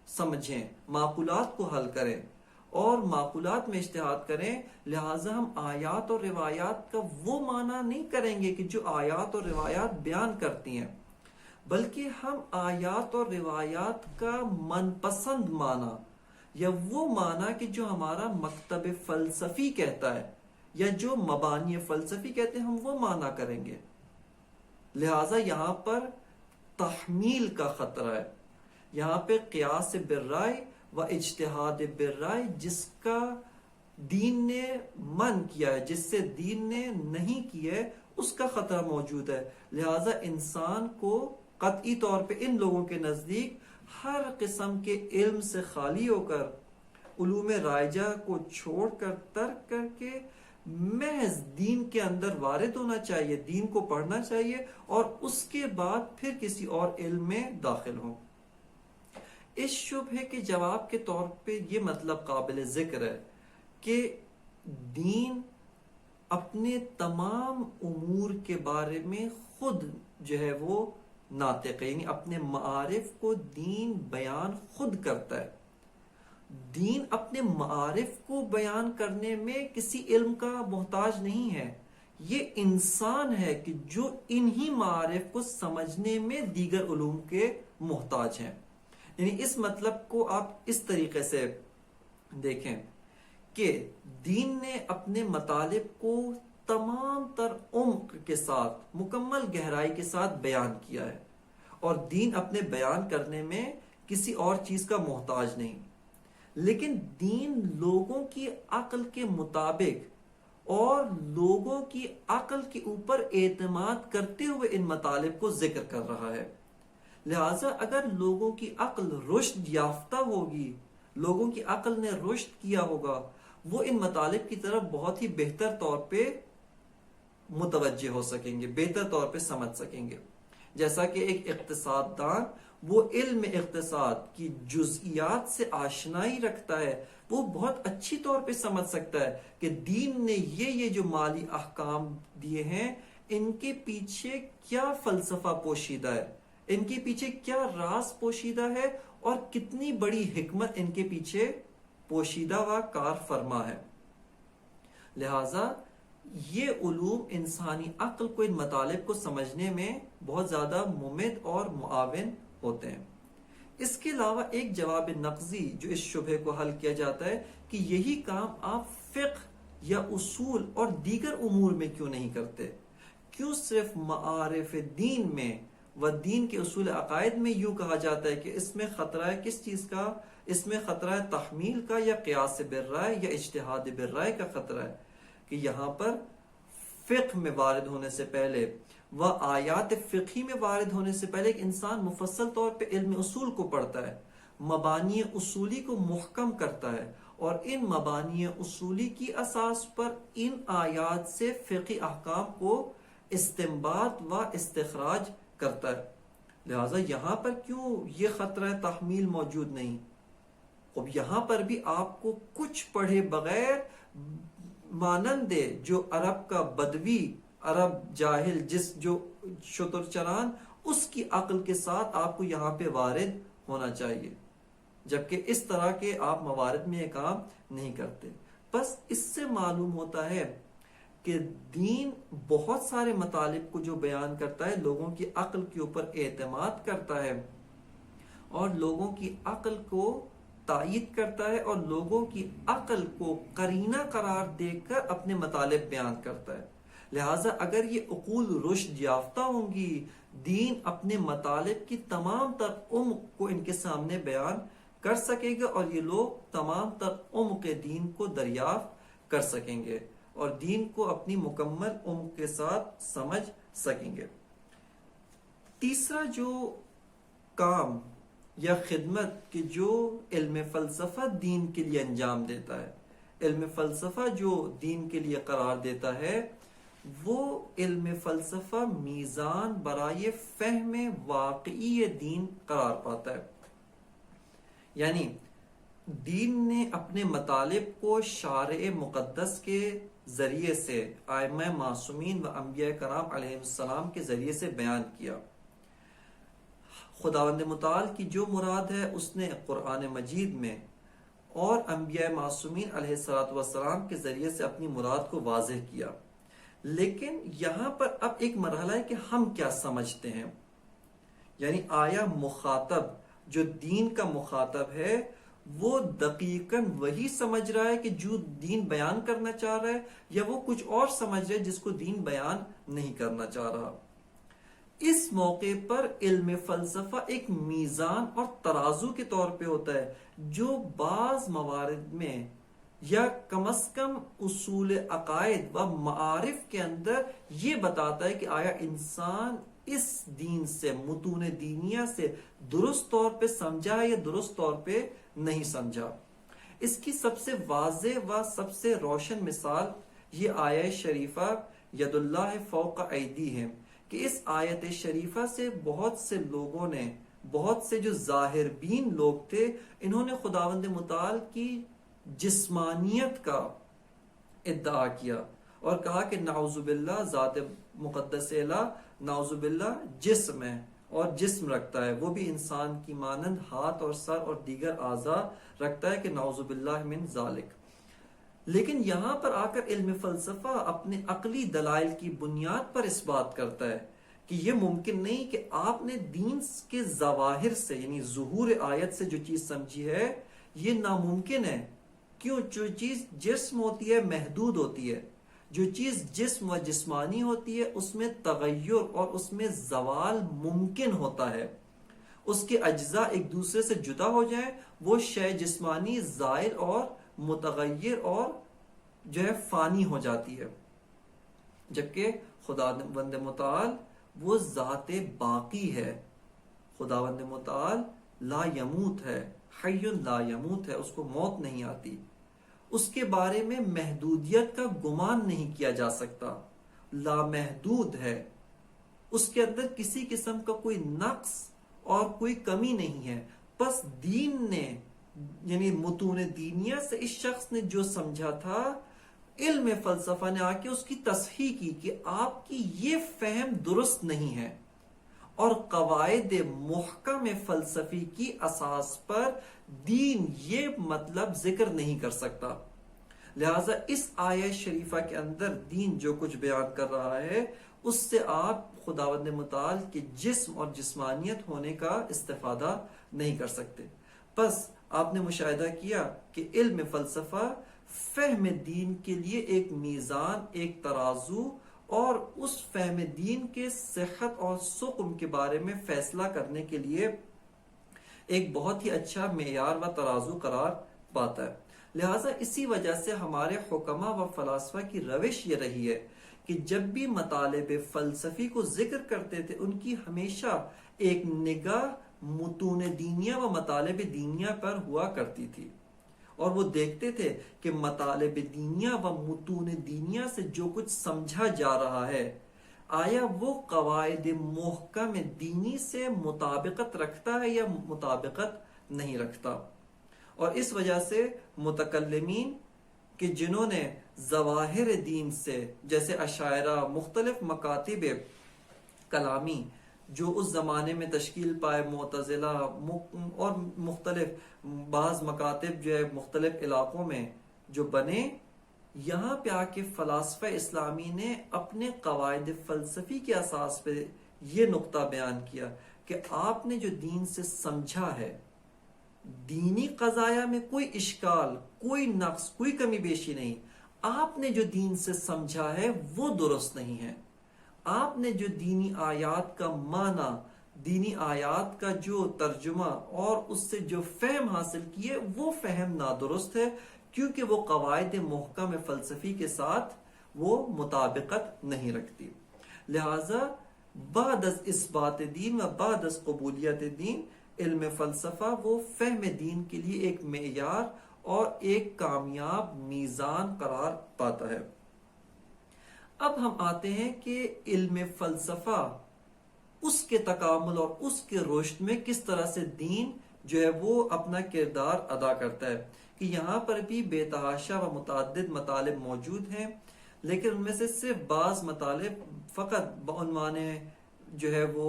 سمجھیں، معقولات کو حل کریں اور معقولات میں اجتہاد کریں، لہٰذا ہم آیات اور روایات کا وہ معنی نہیں کریں گے کہ جو آیات اور روایات بیان کرتی ہیں، بلکہ ہم آیات اور روایات کا من پسند معنی یا وہ معنی کہ جو ہمارا مکتب فلسفی کہتا ہے یا جو مبانی فلسفی کہتے ہیں، ہم وہ معنی کریں گے. لہٰذا یہاں پر تحمیل کا خطرہ ہے. یہاں پہ قیاس بالرائے و اجتہاد بالرائے جس کا دین نے من کیا ہے، جس سے دین نے نہیں کیا ہے، اس کا خطرہ موجود ہے. لہٰذا انسان کو قطعی طور پہ ان لوگوں کے نزدیک ہر قسم کے علم سے خالی ہو کر، علوم رائجہ کو چھوڑ کر، ترک کر کے محض دین کے اندر وارد ہونا چاہیے، دین کو پڑھنا چاہیے، اور اس کے بعد پھر کسی اور علم میں داخل ہوں۔ اس شبہے کے جواب کے طور پہ یہ مطلب قابل ذکر ہے کہ دین اپنے تمام امور کے بارے میں خود جو ہے وہ ناطق ہے، یعنی اپنے معارف کو دین بیان خود کرتا ہے۔ دین اپنے معارف کو بیان کرنے میں کسی علم کا محتاج نہیں ہے، یہ انسان ہے کہ جو انہی معارف کو سمجھنے میں دیگر علوم کے محتاج ہیں۔ یعنی اس مطلب کو آپ اس طریقے سے دیکھیں کہ دین نے اپنے مطالب کو تمام تر عمق کے ساتھ، مکمل گہرائی کے ساتھ بیان کیا ہے، اور دین اپنے بیان کرنے میں کسی اور چیز کا محتاج نہیں، لیکن دین لوگوں کی عقل کے مطابق اور لوگوں کی عقل کے اوپر اعتماد کرتے ہوئے ان مطالب کو ذکر کر رہا ہے۔ لہٰذا اگر لوگوں کی عقل رشد یافتہ ہوگی، لوگوں کی عقل نے رشد کیا ہوگا، وہ ان مطالب کی طرف بہت ہی بہتر طور پہ متوجہ ہو سکیں گے، بہتر طور پہ سمجھ سکیں گے۔ جیسا کہ ایک اقتصاد دان وہ علم اقتصاد کی جزئیات سے آشنائی رکھتا ہے، وہ بہت اچھی طور پہ سمجھ سکتا ہے کہ دین نے یہ جو مالی احکام دیے ہیں ان کے پیچھے کیا فلسفہ پوشیدہ ہے، ان کے پیچھے کیا راز پوشیدہ ہے، اور کتنی بڑی حکمت ان کے پیچھے پوشیدہ و کار فرما ہے۔ لہٰذا یہ علوم انسانی عقل کو ان مطالب کو سمجھنے میں بہت زیادہ ممد اور معاون ہوتے ہیں۔ اس کے علاوہ ایک جواب نقضی جو اس شبہ کو حل کیا جاتا ہے کہ یہی کام آپ فقہ یا اصول اور دیگر امور میں کیوں نہیں کرتے؟ کیوں صرف معارف دین میں و دین کے اصول عقائد میں یوں کہا جاتا ہے کہ اس میں خطرہ ہے کس چیز کا؟ اس میں خطرہ ہے تحمیل کا، یا قیاس بالرائے، یا اجتہاد بالرائے کا خطرہ ہے، کہ یہاں پر فقہ میں وارد ہونے سے پہلے و آیات فقہی میں وارد ہونے سے پہلے ایک انسان مفصل طور پہ علم اصول کو پڑھتا ہے، مبانی اصولی کو محکم کرتا ہے، اور ان مبانی اصولی کی اساس پر ان آیات سے فقہی احکام کو استنباط و استخراج کرتا ہے۔ لہٰذا یہاں پر کیوں یہ خطرہ تحمیل موجود نہیں؟ اب یہاں پر بھی آپ کو کچھ پڑھے بغیر مانند جو عرب کا بدوی، عرب جاہل، جو شتر چران، اس کی عقل کے ساتھ آپ کو یہاں پہ وارد ہونا چاہیے، جبکہ اس طرح کے آپ موارد میں یہ کام نہیں کرتے۔ بس اس سے معلوم ہوتا ہے کہ دین بہت سارے مطالب کو جو بیان کرتا ہے لوگوں کی عقل کے اوپر اعتماد کرتا ہے، اور لوگوں کی عقل کو تائید کرتا ہے، اور لوگوں کی عقل کو قرینہ قرار دے کر اپنے مطالب بیان کرتا ہے۔ لہٰذا اگر یہ عقول رشد یافتہ ہوں گی، دین اپنے مطالب کی تمام تر عمق کو ان کے سامنے بیان کر سکے گا، اور یہ لوگ تمام تر عمق دین کو دریافت کر سکیں گے، اور دین کو اپنی مکمل عمق کے ساتھ سمجھ سکیں گے۔ تیسرا جو کام یا خدمت کہ جو علم فلسفہ دین کے لیے انجام دیتا ہے، علم فلسفہ جو دین کے لیے قرار دیتا ہے، وہ علم فلسفہ میزان برائے فہم واقعی دین قرار پاتا ہے۔ یعنی دین نے اپنے مطالب کو شارع مقدس کے ذریعے سے، ائمہ معصومین و انبیاء کرام علیہ السلام کے ذریعے سے بیان کیا۔ خداوند متعال کی جو مراد ہے اس نے قرآن مجید میں اور انبیاء معصومین علیہ السلام کے ذریعے سے اپنی مراد کو واضح کیا۔ لیکن یہاں پر اب ایک مرحلہ ہے کہ ہم کیا سمجھتے ہیں، یعنی آیا مخاطب جو دین کا مخاطب ہے وہ دقیقاً وہی سمجھ رہا ہے کہ جو دین بیان کرنا چاہ رہا ہے، یا وہ کچھ اور سمجھ رہا ہے جس کو دین بیان نہیں کرنا چاہ رہا۔ اس موقع پر علم فلسفہ ایک میزان اور ترازو کے طور پہ ہوتا ہے جو بعض موارد میں یا کم از کم اصول عقائد و معارف کے اندر یہ بتاتا ہے کہ آیا انسان اس دین سے، متون دینیا سے درست طور پہ سمجھا ہے یا درست طور پہ نہیں سمجھا۔ اس کی سب سے واضح و سب سے روشن مثال یہ آیہ شریفہ ید اللہ فوق ایدی ہے، کہ اس آیت شریفہ سے بہت سے لوگوں نے، بہت سے جو ظاہر بین لوگ تھے، انہوں نے خداوند متعال کی جسمانیت کا ادعا کیا اور کہا کہ نعوذ باللہ ذات مقدس الہ نعوذ باللہ جسم ہے اور جسم رکھتا ہے، وہ بھی انسان کی مانند ہاتھ اور سر اور دیگر اعضاء رکھتا ہے، کہ نعوذ باللہ من ذالک۔ لیکن یہاں پر آ کر علم فلسفہ اپنے عقلی دلائل کی بنیاد پر اس بات کرتا ہے کہ یہ ممکن نہیں کہ آپ نے دین کے ظواہر سے، یعنی ظہور آیت سے جو چیز سمجھی ہے، یہ ناممکن ہے۔ کیوں؟ جو چیز جسم ہوتی ہے محدود ہوتی ہے، جو چیز جسم و جسمانی ہوتی ہے اس میں تغیر اور اس میں زوال ممکن ہوتا ہے، اس کے اجزاء ایک دوسرے سے جدا ہو جائیں، وہ شے جسمانی زائل اور متغیر اور جو ہے فانی ہو جاتی ہے، جبکہ خداوند متعال وہ ذات باقی ہے، خداوند متعال لا یموت ہے، حی لا یموت ہے، اس کو موت نہیں آتی، اس کے بارے میں محدودیت کا گمان نہیں کیا جا سکتا، لامحدود ہے، اس کے اندر کسی قسم کا کوئی نقص اور کوئی کمی نہیں ہے۔ بس دین نے، یعنی متون دینیا سے اس شخص نے جو سمجھا تھا، علم فلسفہ نے آ کے اس کی تصحیح کی کہ آپ کی یہ فہم درست نہیں ہے، اور قواعد محکم فلسفی کی اساس پر دین یہ مطلب ذکر نہیں کر سکتا۔ لہٰذا اس آیہ شریفہ کے اندر دین جو کچھ بیان کر رہا ہے، اس سے آپ خداوند متعال کے جسم اور جسمانیت ہونے کا استفادہ نہیں کر سکتے۔ بس آپ نے مشاہدہ کیا کہ علم فلسفہ فہم دین کے لیے ایک میزان، ایک ترازو اور اس فہم دین کے صحت اور سقم کے بارے میں فیصلہ کرنے کے لیے ایک بہت ہی اچھا معیار و ترازو قرار پاتا ہے۔ لہٰذا اسی وجہ سے ہمارے حکماء و فلاسفہ کی روش یہ رہی ہے کہ جب بھی مطالب فلسفی کو ذکر کرتے تھے، ان کی ہمیشہ ایک نگاہ متون دینیا و مطالب دینیا پر ہوا کرتی تھی، اور وہ دیکھتے تھے کہ مطالب دینیا و متون دینیا سے جو کچھ سمجھا جا رہا ہے، آیا وہ قواعد محکم دینی سے مطابقت رکھتا ہے یا مطابقت نہیں رکھتا۔ اور اس وجہ سے متکلمین کہ جنہوں نے ظواہر دین سے، جیسے اشاعرہ، مختلف مکاتب کلامی جو اس زمانے میں تشکیل پائے، معتزلہ اور مختلف بعض مکاتب جو ہے مختلف علاقوں میں جو بنے، یہاں پہ آ کے فلاسفہ اسلامی نے اپنے قواعد فلسفی کے اساس پہ یہ نقطہ بیان کیا کہ آپ نے جو دین سے سمجھا ہے، دینی قضایا میں کوئی اشکال، کوئی نقص، کوئی کمی بیشی نہیں، آپ نے جو دین سے سمجھا ہے وہ درست نہیں ہے، آپ نے جو دینی آیات کا معنی، دینی آیات کا جو ترجمہ اور اس سے جو فہم حاصل کیے، وہ فہم نادرست ہے، کیونکہ وہ قواعد محکم فلسفی کے ساتھ وہ مطابقت نہیں رکھتی۔ لہٰذا بعد از اثبات دین و بعد از قبولیت دین، علم فلسفہ وہ فہم دین کے لیے ایک معیار اور ایک کامیاب میزان قرار پاتا ہے۔ اب ہم آتے ہیں کہ علم فلسفہ اس کے تکامل اور اس کے رشد میں کس طرح سے دین جو ہے وہ اپنا کردار ادا کرتا ہے، کہ یہاں پر بھی بے تحاشا و متعدد مطالب موجود ہیں، لیکن ان میں سے صرف بعض مطالب فقط بعنوان جو ہے وہ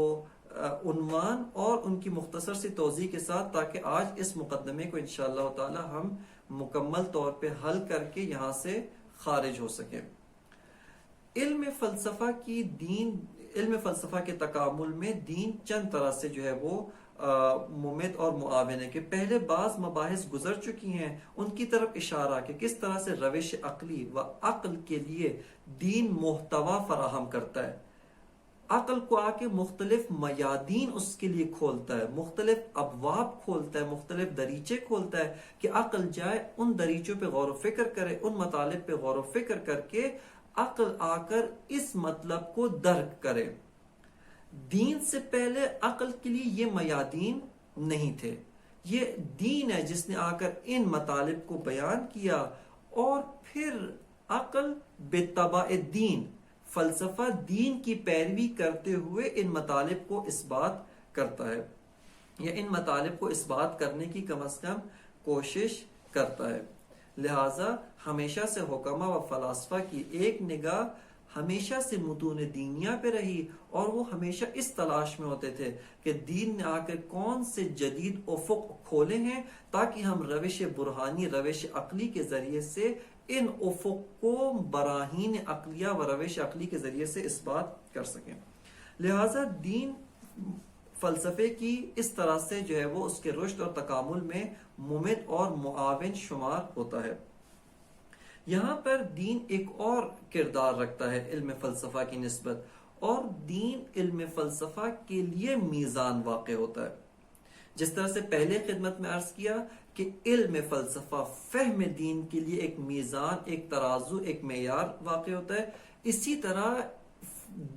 عنوان اور ان کی مختصر سی توضیح کے ساتھ، تاکہ آج اس مقدمے کو انشاءاللہ تعالی ہم مکمل طور پہ حل کر کے یہاں سے خارج ہو سکیں۔ علم فلسفہ کے تکامل میں دین چند طرح سے جو ہے وہ ممد اور معاون ہے، کہ پہلے بعض مباحث گزر چکی ہیں، ان کی طرف اشارہ کہ کس طرح سے روش عقلی و عقل کے لیے دین محتوا فراہم کرتا ہے، عقل کو آ کے مختلف میادین اس کے لیے کھولتا ہے، مختلف ابواب کھولتا ہے، مختلف دریچے کھولتا ہے، کہ عقل جائے ان دریچوں پہ غور و فکر کرے، ان مطالب پہ غور و فکر کر کے عقل آ کر اس مطلب کو درک کرے۔ دین سے پہلے عقل کے لیے یہ میادین نہیں تھے. یہ دین ہے جس نے آ کر ان مطالب کو بیان کیا، اور پھر عقل بتبع دین، فلسفہ دین کی پیروی کرتے ہوئے ان مطالب کو اس بات کرتا ہے، یا ان مطالب کو اس بات کرنے کی کم از کم کوشش کرتا ہے. لہٰذا ہمیشہ سے حکما و فلاسفہ کی ایک نگاہ ہمیشہ سے متون دینیہ پہ رہی، اور وہ ہمیشہ اس تلاش میں ہوتے تھے کہ دین نے آ کر کون سے جدید افق کھولے ہیں تاکہ ہم روش برہانی، روش عقلی کے ذریعے سے ان افق کو براہین عقلیہ و روش عقلی کے ذریعے سے اس بات کر سکیں. لہٰذا دین فلسفے کی اس طرح سے جو ہے وہ اس کے رشد اور تکامل میں ممد اور معاون شمار ہوتا ہے. یہاں پر دین ایک اور کردار رکھتا ہے علم فلسفہ کی نسبت، اور دین علم فلسفہ کے لیے میزان واقع ہوتا ہے. جس طرح سے پہلے خدمت میں عرض کیا کہ علم فلسفہ فہم دین کے لیے ایک میزان، ایک ترازو، ایک معیار واقع ہوتا ہے، اسی طرح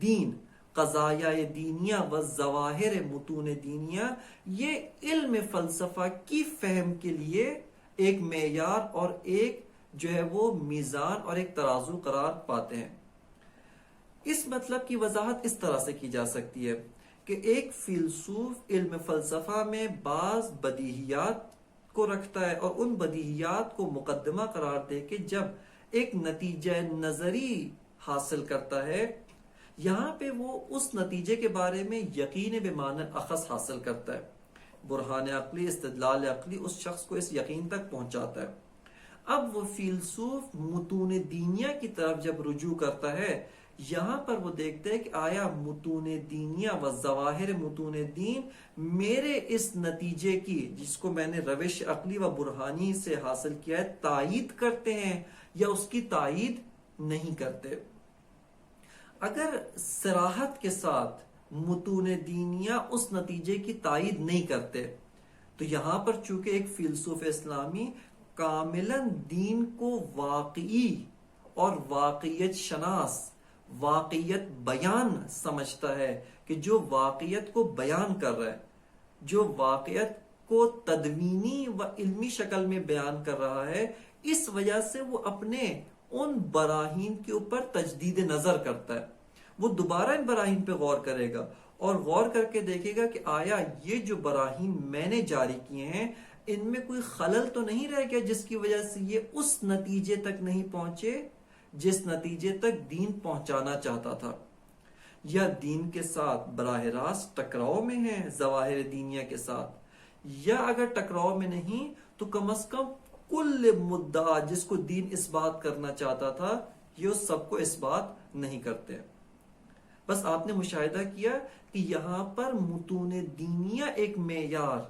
دین، قضایا دینیہ و ظواہر متون دینیہ، یہ علم فلسفہ کی فہم کے لیے ایک معیار اور ایک جو ہے وہ میزان اور ایک ترازو قرار پاتے ہیں. اس مطلب کی وضاحت اس طرح سے کی جا سکتی ہے کہ ایک فیلسوف علم فلسفہ میں بعض بدیہیات کو رکھتا ہے، اور ان بدیہیات کو مقدمہ قرار دے کے جب ایک نتیجہ نظری حاصل کرتا ہے، یہاں پہ وہ اس نتیجے کے بارے میں یقین بمعنی اخص حاصل کرتا ہے. برہان عقلی، استدلال عقلی اس شخص کو اس یقین تک پہنچاتا ہے. اب وہ فیلسوف متون دینیہ کی طرف جب رجوع کرتا ہے، یہاں پر وہ دیکھتے ہیں کہ آیا متون دینیہ و ظواہر متون دین میرے اس نتیجے کی، جس کو میں نے روش عقلی و برہانی سے حاصل کیا ہے، تائید کرتے ہیں یا اس کی تائید نہیں کرتے. اگر صراحت کے ساتھ متون دینیہ اس نتیجے کی تائید نہیں کرتے، تو یہاں پر چونکہ ایک فیلسوف اسلامی کاملاً دین کو واقعی اور واقعیت شناس، واقعیت بیان سمجھتا ہے، کہ جو واقعیت کو بیان کر رہا ہے، جو واقعیت کو تدوینی و علمی شکل میں بیان کر رہا ہے، اس وجہ سے وہ اپنے ان براہین کے اوپر تجدید نظر کرتا ہے. وہ دوبارہ ان براہین پہ غور کرے گا، اور غور کر کے دیکھے گا کہ آیا یہ جو براہین میں نے جاری کیے ہیں، ان میں کوئی خلل تو نہیں رہ گیا جس کی وجہ سے یہ اس نتیجے تک نہیں پہنچے جس نتیجے تک دین پہنچانا چاہتا تھا، یا دین کے ساتھ براہ راست ٹکراؤ میں ہیں ظواہر دینیہ کے ساتھ، یا اگر ٹکراؤ میں نہیں تو کم از کم کل مدعا جس کو دین اس بات کرنا چاہتا تھا، یہ اس سب کو اس بات نہیں کرتے. بس آپ نے مشاہدہ کیا کہ یہاں پر متون دینیہ ایک معیار،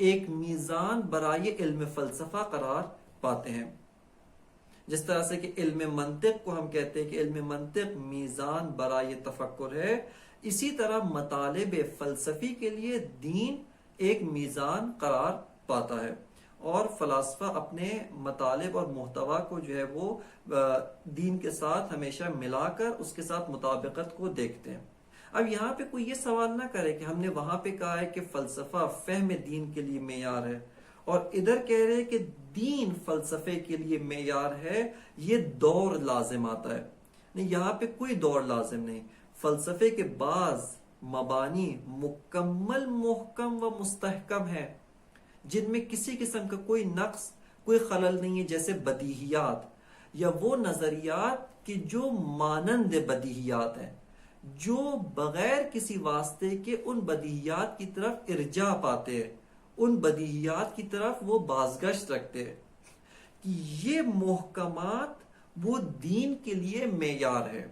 ایک میزان برائے علم فلسفہ قرار پاتے ہیں. جس طرح سے کہ علم منطق کو ہم کہتے ہیں کہ علم منطق میزان برائے تفکر ہے، اسی طرح مطالب فلسفی کے لیے دین ایک میزان قرار پاتا ہے، اور فلاسفہ اپنے مطالب اور محتوا کو جو ہے وہ دین کے ساتھ ہمیشہ ملا کر اس کے ساتھ مطابقت کو دیکھتے ہیں. اب یہاں پہ کوئی یہ سوال نہ کرے کہ ہم نے وہاں پہ کہا ہے کہ فلسفہ فہم دین کے لیے معیار ہے، اور ادھر کہہ رہے کہ دین فلسفے کے لیے معیار ہے، یہ دور لازم آتا ہے. نہیں، یہاں پہ کوئی دور لازم نہیں. فلسفے کے بعض مبانی مکمل محکم و مستحکم ہے، جن میں کسی قسم کا کوئی نقص، کوئی خلل نہیں ہے، جیسے بدیہیات، یا وہ نظریات کہ جو مانند بدیہیات ہیں، جو بغیر کسی واسطے کے ان بدیہیات کی طرف ارجاع پاتے ہیں، ان بدیہیات کی طرف وہ بازگشت رکھتے ہیں، کہ یہ محکمات وہ دین کے لیے معیار ہے.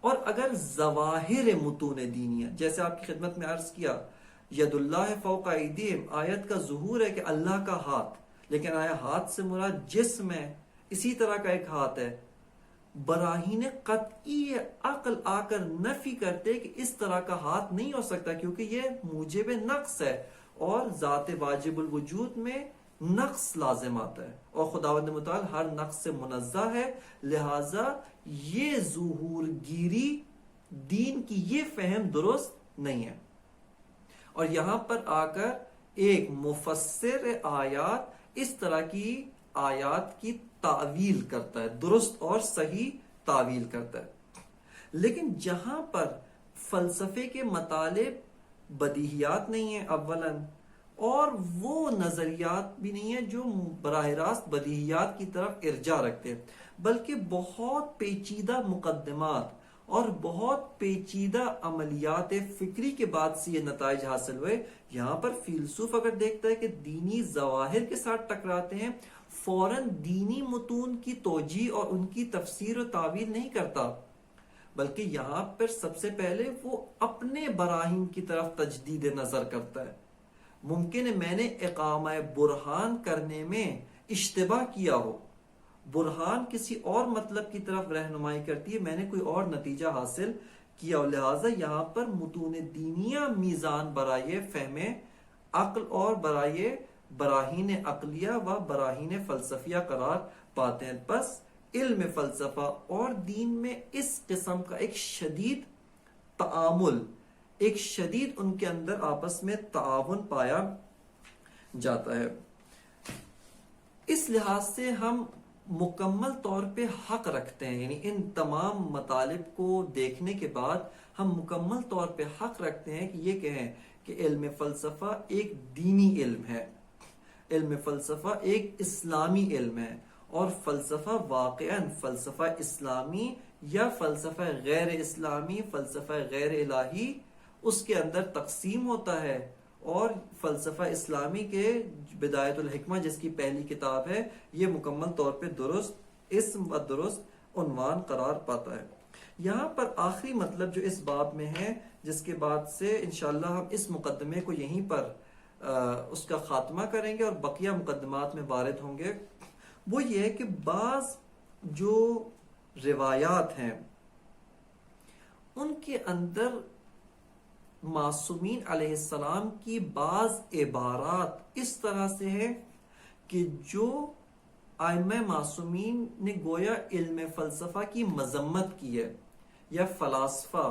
اور اگر ظواہر متون دینیہ، جیسے آپ کی خدمت میں عرض کیا، ید اللہ فوق ایدیہم، آیت کا ظہور ہے کہ اللہ کا ہاتھ، لیکن آیا ہاتھ سے مراد جسم ہے، اسی طرح کا ایک ہاتھ ہے. براہین قطعی عقل آ کر نفی کرتے کہ اس طرح کا ہاتھ نہیں ہو سکتا، کیونکہ یہ موجب نقص ہے، اور ذات واجب الوجود میں نقص لازم آتا ہے، اور خداوند متعال ہر نقص سے منزہ ہے. لہٰذا یہ ظہور گیری دین کی یہ فہم درست نہیں ہے. اور یہاں پر آ کر ایک مفسر آیات اس طرح کی آیات کی تعویل کرتا ہے، درست اور صحیح تعویل کرتا ہے. لیکن جہاں پر فلسفے کے مطالب بدیہیات نہیں ہیں اولاً، اور وہ نظریات بھی نہیں ہیں جو براہ راست بدیہیات کی طرف ارجاع رکھتے ہیں، بلکہ بہت پیچیدہ مقدمات اور بہت پیچیدہ عملیات فکری کے بعد سے یہ نتائج حاصل ہوئے. یہاں پر فیلسوف اگر دیکھتا ہے کہ دینی ظواہر کے ساتھ ٹکراتے ہیں، فوراً دینی متون کی توجیہ اور ان کی تفسیر و تعویل نہیں کرتا، بلکہ یہاں پر سب سے پہلے وہ اپنے براہین کی طرف تجدید نظر کرتا ہے. ممکن ہے میں نے اقامہ برہان کرنے میں اشتباہ کیا ہو، برہان کسی اور مطلب کی طرف رہنمائی کرتی ہے، میں نے کوئی اور نتیجہ حاصل کیا، اور لہٰذا یہاں پر متون دینیہ میزان برائے فہم عقل اور برائے براہین عقلیہ و براہین فلسفیہ قرار پاتے ہیں. بس علم فلسفہ اور دین میں اس قسم کا ایک شدید تعامل، ایک شدید ان کے اندر آپس میں تعاون پایا جاتا ہے. اس لحاظ سے ہم مکمل طور پہ حق رکھتے ہیں، یعنی ان تمام مطالب کو دیکھنے کے بعد ہم مکمل طور پہ حق رکھتے ہیں کہ یہ کہیں کہ علم فلسفہ ایک دینی علم ہے، علم فلسفہ ایک اسلامی علم ہے، اور فلسفہ واقعاً فلسفہ اسلامی یا فلسفہ غیر اسلامی، فلسفہ غیر الہی، اس کے اندر تقسیم ہوتا ہے. اور فلسفہ اسلامی کے بدایت الحکمہ جس کی پہلی کتاب ہے، یہ مکمل طور پہ درست اسم و درست عنوان قرار پاتا ہے. یہاں پر آخری مطلب جو اس باب میں ہے، جس کے بعد سے انشاءاللہ ہم اس مقدمے کو یہیں پر اس کا خاتمہ کریں گے اور بقیہ مقدمات میں وارد ہوں گے، وہ یہ ہے کہ بعض جو روایات ہیں ان کے اندر معصومین علیہ السلام کی بعض عبارات اس طرح سے ہے کہ جو ائمہ معصومین نے گویا علم فلسفہ کی مذمت کی ہے یا فلاسفہ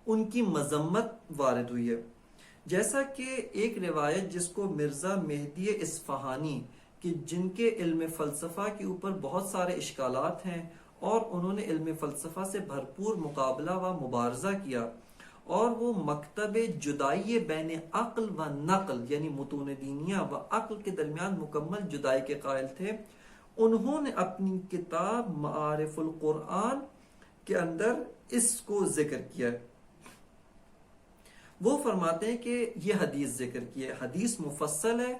ان کی مذمت وارد ہوئی ہے. جیسا کہ ایک روایت جس کو مرزا مہدی اصفہانی کہ جن کے علم فلسفہ کے اوپر بہت سارے اشکالات ہیں اور انہوں نے علم فلسفہ سے بھرپور مقابلہ و مبارزہ کیا، اور وہ مکتب جدائی بین عقل و نقل یعنی متون دینیہ و عقل کے درمیان مکمل جدائی کے قائل تھے. انہوں نے اپنی کتاب معارف القرآن کے اندر اس کو ذکر کیا. وہ فرماتے ہیں کہ یہ حدیث ذکر کی ہے، حدیث مفصل ہے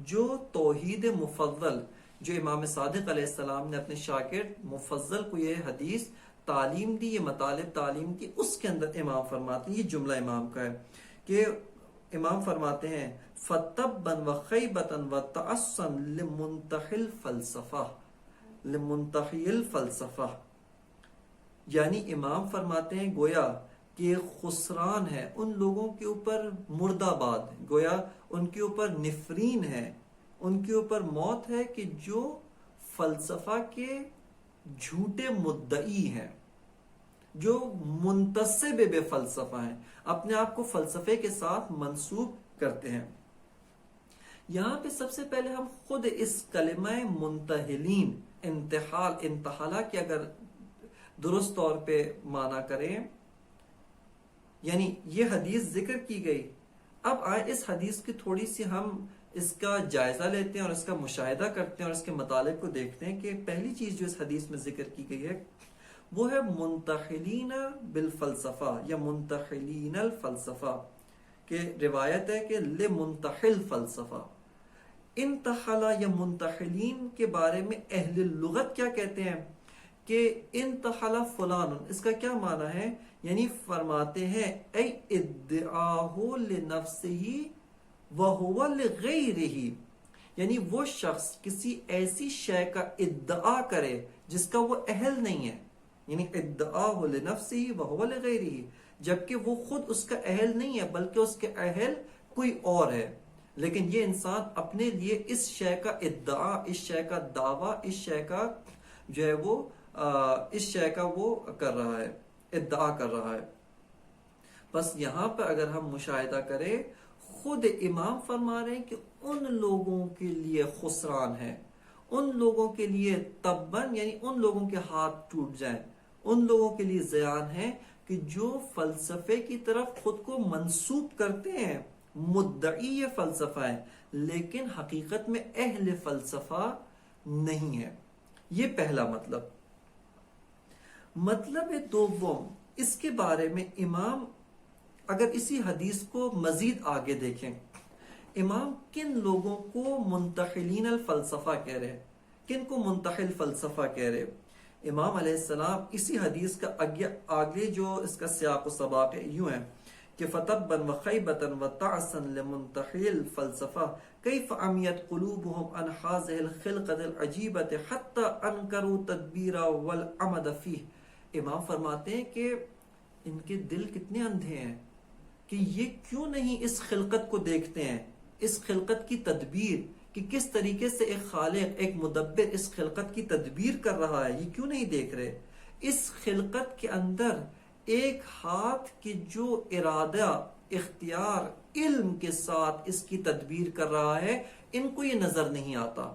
جو توحید مفضل، جو امام صادق علیہ السلام نے اپنے شاگرد مفضل کو یہ حدیث تعلیم دی، یہ مطالب تعلیم دی. اس کے اندر امام فرماتے ہیں، یہ جملہ امام کا ہے کہ امام فرماتے ہیں فَتَبًّا وَخَيْبَةً وَتَعَصًّا لِمُنْتَحِي الْفَلْسَفَةِ لِمُنْتَحِي الْفَلْسَفَةِ. یعنی امام فرماتے ہیں گویا کہ خسران ہے ان لوگوں کے اوپر، مردہ باد، گویا ان کے اوپر نفرین ہے، ان کے اوپر موت ہے کہ جو فلسفہ کے جھوٹے مدعی ہیں، جو منتسب بے فلسفہ ہیں، اپنے آپ کو فلسفے کے ساتھ منسوب کرتے ہیں. یہاں پہ سب سے پہلے ہم خود اس کلمہ منتحلین، انتحالہ کے اگر درست طور پہ معنی کریں، یعنی یہ حدیث ذکر کی گئی. اب آئے اس حدیث کی تھوڑی سی ہم اس کا جائزہ لیتے ہیں اور اس کا مشاہدہ کرتے ہیں اور اس کے مطالب کو دیکھتے ہیں کہ پہلی چیز جو اس حدیث میں ذکر کی گئی ہے وہ ہے منتحلین بالفلسفہ یا منتحلین الفلسفہ، کہ روایت ہے کہ لمنتحل فلسفہ. انتحلہ یا منتحلین کے بارے میں اہل لغت کیا کہتے ہیں کہ انتحل فلان، اس کا کیا معنی ہے؟ یعنی فرماتے ہیں ای ادعاہ لنفسہ وہو لغیرہ، یعنی وہ شخص کسی ایسی شے کا ادعا کرے جس کا وہ اہل نہیں ہے، یعنی ادعاہ لنفسہ وہو لغیرہ، جبکہ وہ خود اس کا اہل نہیں ہے بلکہ اس کے اہل کوئی اور ہے. لیکن یہ انسان اپنے لیے اس شے کا ادعا، اس شے کا دعویٰ، اس شے کا جو ہے وہ اس شے کا وہ کر رہا ہے، ادعا کر رہا ہے. بس یہاں پر اگر ہم مشاہدہ کریں، خود امام فرما رہے ہیں کہ ان لوگوں کے لیے خسران ہے، ان لوگوں کے لیے تبن یعنی ان لوگوں کے ہاتھ ٹوٹ جائیں، ان لوگوں کے لیے زیان ہے کہ جو فلسفے کی طرف خود کو منسوب کرتے ہیں، مدعی یہ فلسفہ ہے لیکن حقیقت میں اہل فلسفہ نہیں ہے۔ یہ پہلا مطلب۔ مطلب دوم، اس کے بارے میں امام اگر اسی حدیث کو مزید آگے دیکھیں، امام کن لوگوں کو منتحلین الفلسفہ کہہ رہے، کن کو منتحل فلسفہ کہہ رہے؟ امام علیہ السلام اسی حدیث کا آگے جو اس کا سیاق و سباق ہے یوں ہے کہ فتبن و خیبتن و تعسن لمنتحل فلسفہ کیف عمیت قلوبهم عن هذه الخلقة العجیبة حتی انکروا تدبیر والعمد فیہ۔ امام فرماتے ہیں کہ ان کے دل کتنے اندھے ہیں کہ یہ کیوں نہیں اس خلقت کو دیکھتے ہیں، اس خلقت کی تدبیر، کہ کس طریقے سے ایک خالق، ایک مدبر اس خلقت کی تدبیر کر رہا ہے، یہ کیوں نہیں دیکھ رہے؟ اس خلقت کے اندر ایک ہاتھ کی جو ارادہ، اختیار، علم کے ساتھ اس کی تدبیر کر رہا ہے، ان کو یہ نظر نہیں آتا۔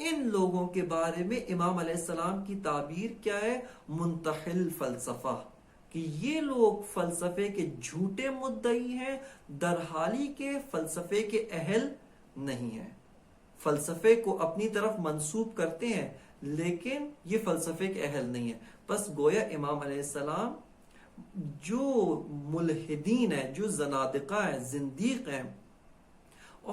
ان لوگوں کے بارے میں امام علیہ السلام کی تعبیر کیا ہے؟ منتحل فلسفہ، کہ یہ لوگ فلسفے کے جھوٹے مدعی ہیں، درحالی کے فلسفے کے اہل نہیں ہیں، فلسفے کو اپنی طرف منسوب کرتے ہیں لیکن یہ فلسفے کے اہل نہیں ہیں۔ بس گویا امام علیہ السلام جو ملحدین ہیں، جو زنادقہ ہیں، زندیق ہیں،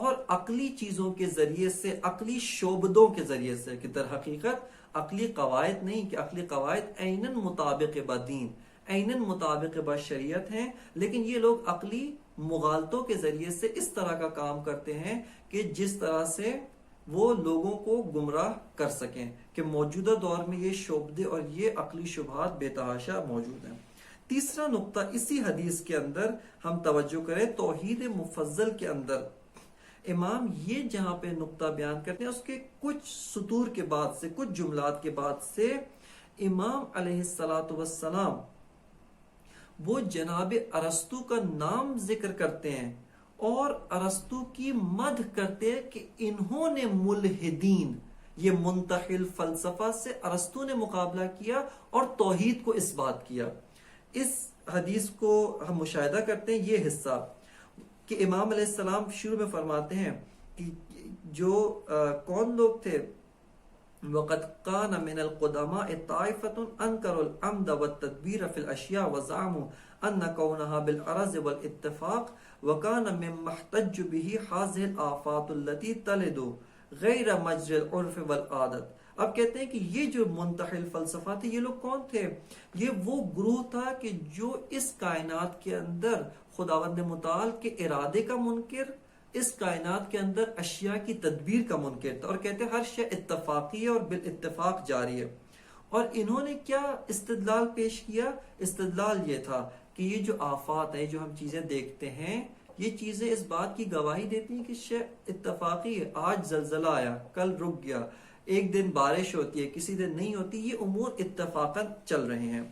اور عقلی چیزوں کے ذریعے سے، عقلی شعبدوں کے ذریعے سے، کہ در حقیقت عقلی قواعد نہیں، کہ عقلی قواعد عیناً مطابق با دین، عیناً مطابق با شریعت ہیں، لیکن یہ لوگ عقلی مغالطوں کے ذریعے سے اس طرح کا کام کرتے ہیں کہ جس طرح سے وہ لوگوں کو گمراہ کر سکیں، کہ موجودہ دور میں یہ شعبدے اور یہ عقلی شبہات بے تحاشا موجود ہیں۔ تیسرا نقطہ اسی حدیث کے اندر ہم توجہ کریں، توحید مفضل کے اندر امام یہ جہاں پہ نقطہ بیان کرتے ہیں، اس کے کچھ سطور کے بعد سے، کچھ جملات کے بعد سے امام علیہ السلام وہ جناب ارسطو کا نام ذکر کرتے ہیں اور ارسطو کی مدح کرتے ہیں کہ انہوں نے ملحدین، یہ منتحل فلسفہ سے ارسطو نے مقابلہ کیا اور توحید کو اس بات کیا۔ اس حدیث کو ہم مشاہدہ کرتے ہیں، یہ حصہ کہ امام علیہ السلام شروع میں فرماتے ہیں کہ جو کون لوگ تھے، وَقَدْ كَانَ مِنَ الْقُدَمَاءِ طَائِفَةٌ أَنْكَرُوا الْعَمْدَ وَالتَّدْبِيرَ فِي الْأَشْيَاءِ وَزَعَمُوا أَنَّ كَوْنَهَا بِالْعَرَضِ وَالْإِتِّفَاقِ وَكَانَ مِمَّا احْتَجُّ بِهِ هَذِهِ الْآفَاتُ الَّتِي تَلِدُ غَيْرَ مَجْرِ الْعُرْفِ وَالْعَادَةِ۔ اب کہتے ہیں کہ یہ جو منتحل فلسفہ تھے، یہ لوگ کون تھے؟ یہ وہ گروہ تھا کہ جو اس کائنات کے اندر خداوند متعال کے ارادے کا منکر، اس کائنات کے اندر اشیاء کی تدبیر کا منکر تھا، اور کہتے ہیں ہر شے اتفاقی ہے اور بالاتفاق جاری ہے۔ اور انہوں نے کیا استدلال پیش کیا؟ استدلال یہ تھا کہ یہ جو آفات ہیں، جو ہم چیزیں دیکھتے ہیں، یہ چیزیں اس بات کی گواہی دیتی ہیں کہ شے اتفاقی ہے۔ آج زلزلہ آیا، کل رک گیا، ایک دن بارش ہوتی ہے، کسی دن نہیں ہوتی، یہ امور اتفاقاً چل رہے ہیں۔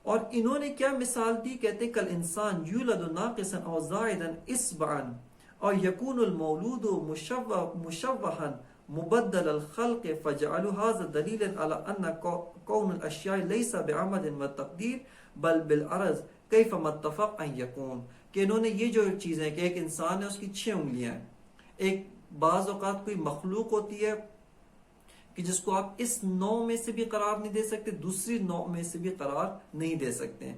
اور انہوں نے کیا مثال دی؟ کہتے کل انسان یولد ناقصا او زائدا اصبعا اور یکون المولود مشوہا مبدل الخلق فجعلوا هذا دلیلا على ان کون الاشیاء لیس بعمد وتقدیر بل بالعرض کیف ما اتفق ان یکون۔ کہ انہوں نے یہ جو چیزیں کہ ایک انسان ہے، اس کی 6 انگلیاں ہیں، ایک بعض اوقات کوئی مخلوق ہوتی ہے کہ جس کو آپ اس نوع میں سے بھی قرار نہیں دے سکتے، دوسری نوع میں سے بھی قرار نہیں دے سکتے،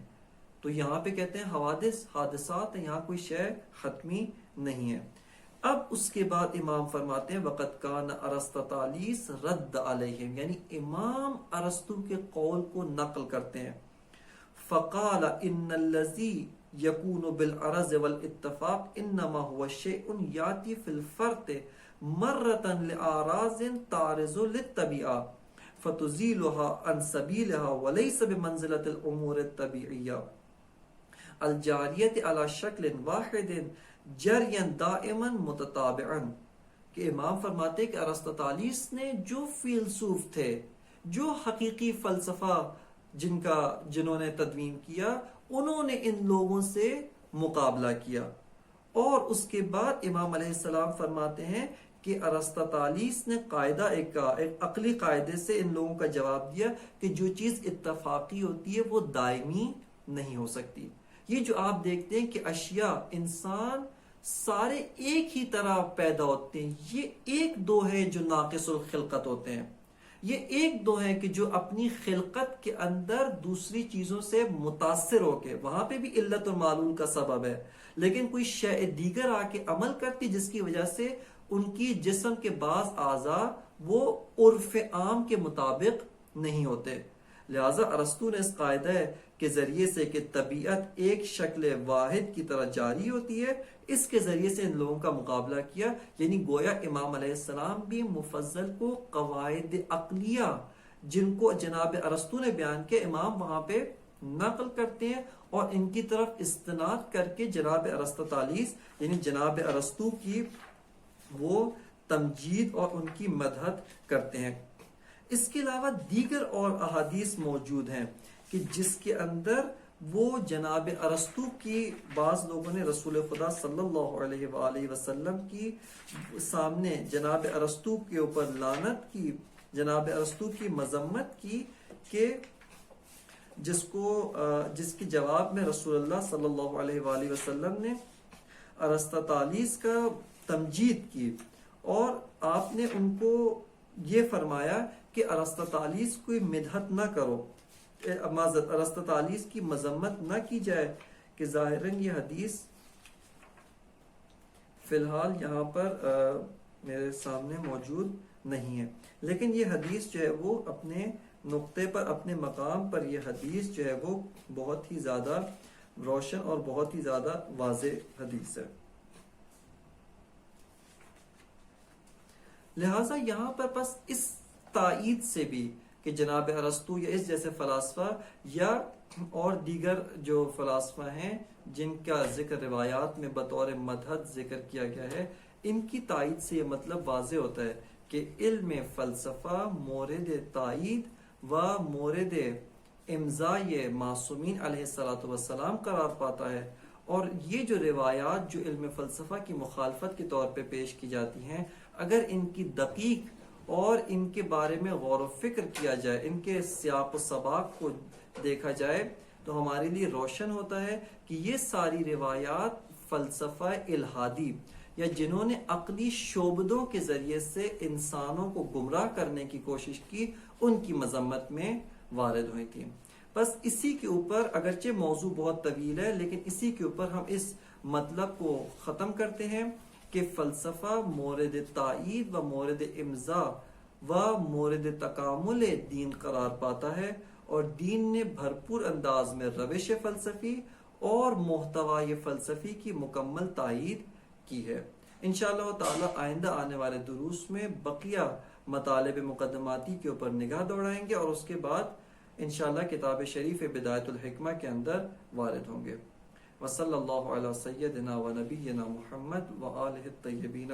تو یہاں پہ کہتے ہیں حوادث، حادثات ہیں، یہاں کوئی شے حتمی نہیں ہے۔ اب اس کے بعد امام فرماتے ہیں وَقَدْ كَانَ ارسطاطالیس رد علیہم، یعنی امام ارسطو کے قول کو نقل کرتے ہیں۔ فقال ان الذي يكون بالعرض والاتفاق انما هو شيء ياتي في الفرط مرة لآراض تعرض للطبيعة فتزيلها عن سبيلها وليس بمنزلة الأمور الطبيعية الجارية على شكل واحد جريا دائما متتابعا۔ کہ امام فرماتے کہ ارسطاطالیس نے جو فیلسوف تھے، جو حقیقی فلسفہ جنہوں نے تدوین کیا، انہوں نے ان لوگوں سے مقابلہ کیا. اور اس کے بعد امام علیہ السلام فرماتے ہیں کہ ارسطاطالیس نے ایک عقلی قاعدے سے ان لوگوں کا جواب دیا کہ جو چیز اتفاقی ہوتی ہے وہ دائمی نہیں ہو سکتی. یہ جو آپ دیکھتے ہیں کہ اشیاء، انسان سارے ایک ہی طرح پیدا ہوتے ہیں، یہ ایک دو ہے جو ناقص الخلقت ہوتے ہیں، یہ ایک دو ہے کہ جو اپنی خلقت کے اندر دوسری چیزوں سے متاثر ہو کے، وہاں پہ بھی علت اور معلول کا سبب ہے، لیکن کوئی شے دیگر آ کے عمل کرتی جس کی وجہ سے ان کی جسم کے بعض اعضاء وہ عرف عام کے مطابق نہیں ہوتے. لہذا ارسطو نے اس قاعدہ کے ذریعے سے کہ طبیعت ایک شکل واحد کی طرح جاری ہوتی ہے، اس کے ذریعے سے ان لوگوں کا مقابلہ کیا. یعنی گویا امام علیہ السلام بھی مفضل کو قواعد عقلیہ جن کو جناب ارسطو نے بیان کیا، امام وہاں پہ نقل کرتے ہیں اور ان کی طرف استناد کر کے جناب ارسطاطالیس یعنی جناب ارسطو کی وہ تمجید اور ان کی مدحت کرتے ہیں. اس کے علاوہ دیگر اور احادیث موجود ہیں کہ جس کے اندر وہ جناب ارسطو کی، بعض لوگوں نے رسول خدا صلی اللہ علیہ وآلہ وسلم کی سامنے جناب ارسطو کے اوپر لعنت کی، جناب ارسطو کی مذمت کی کہ جس کے جواب میں رسول اللہ صلی اللہ علیہ وآلہ وسلم نے ارسطاطالیس کا تمجید کی، اور آپ نے ان کو یہ فرمایا کہ ارسطاطالیس کوئی مدحت نہ کرو، ارسطاطالیس کی مذمت نہ کی جائے، کہ ظاہراً یہ حدیث فی الحال یہاں پر میرے سامنے موجود نہیں ہے، لیکن یہ حدیث جو ہے وہ اپنے نقطے پر، اپنے مقام پر یہ حدیث جو ہے وہ بہت ہی زیادہ روشن اور بہت ہی زیادہ واضح حدیث ہے. لہٰذا یہاں پر بس اس تائید سے بھی کہ جناب ارسطو یا اس جیسے فلاسفہ یا اور دیگر جو فلاسفہ ہیں جن کا ذکر روایات میں بطور مدحت ذکر کیا گیا ہے، ان کی تائید سے یہ مطلب واضح ہوتا ہے کہ علم فلسفہ مورد تائید و مورد امضاء معصومین علیہ السلام قرار پاتا ہے. اور یہ جو روایات جو علم فلسفہ کی مخالفت کے طور پہ پیش کی جاتی ہیں، اگر ان کی دقیق اور ان کے بارے میں غور و فکر کیا جائے، ان کے سیاق و سباق کو دیکھا جائے، تو ہمارے لیے روشن ہوتا ہے کہ یہ ساری روایات فلسفہ الہادی یا جنہوں نے عقلی شعبدوں کے ذریعے سے انسانوں کو گمراہ کرنے کی کوشش کی، ان کی مذمت میں وارد ہوئی تھی. بس اسی کے اوپر، اگرچہ موضوع بہت طویل ہے، لیکن اسی کے اوپر ہم اس مطلب کو ختم کرتے ہیں کہ فلسفہ مورد تائید و مورد امضاء و مورد تکامل دین قرار پاتا ہے، اور دین نے بھرپور انداز میں روش فلسفی اور محتوی فلسفی کی مکمل تائید کی ہے. انشاءاللہ تعالی آئندہ آنے والے دروس میں بقیہ مطالب مقدماتی کے اوپر نگاہ دوڑائیں گے، اور اس کے بعد انشاءاللہ کتاب شریف بدایت الحکمہ کے اندر وارد ہوں گے. وصلی اللہ علی سیدنا و نبینا محمد و آلہ الطیبین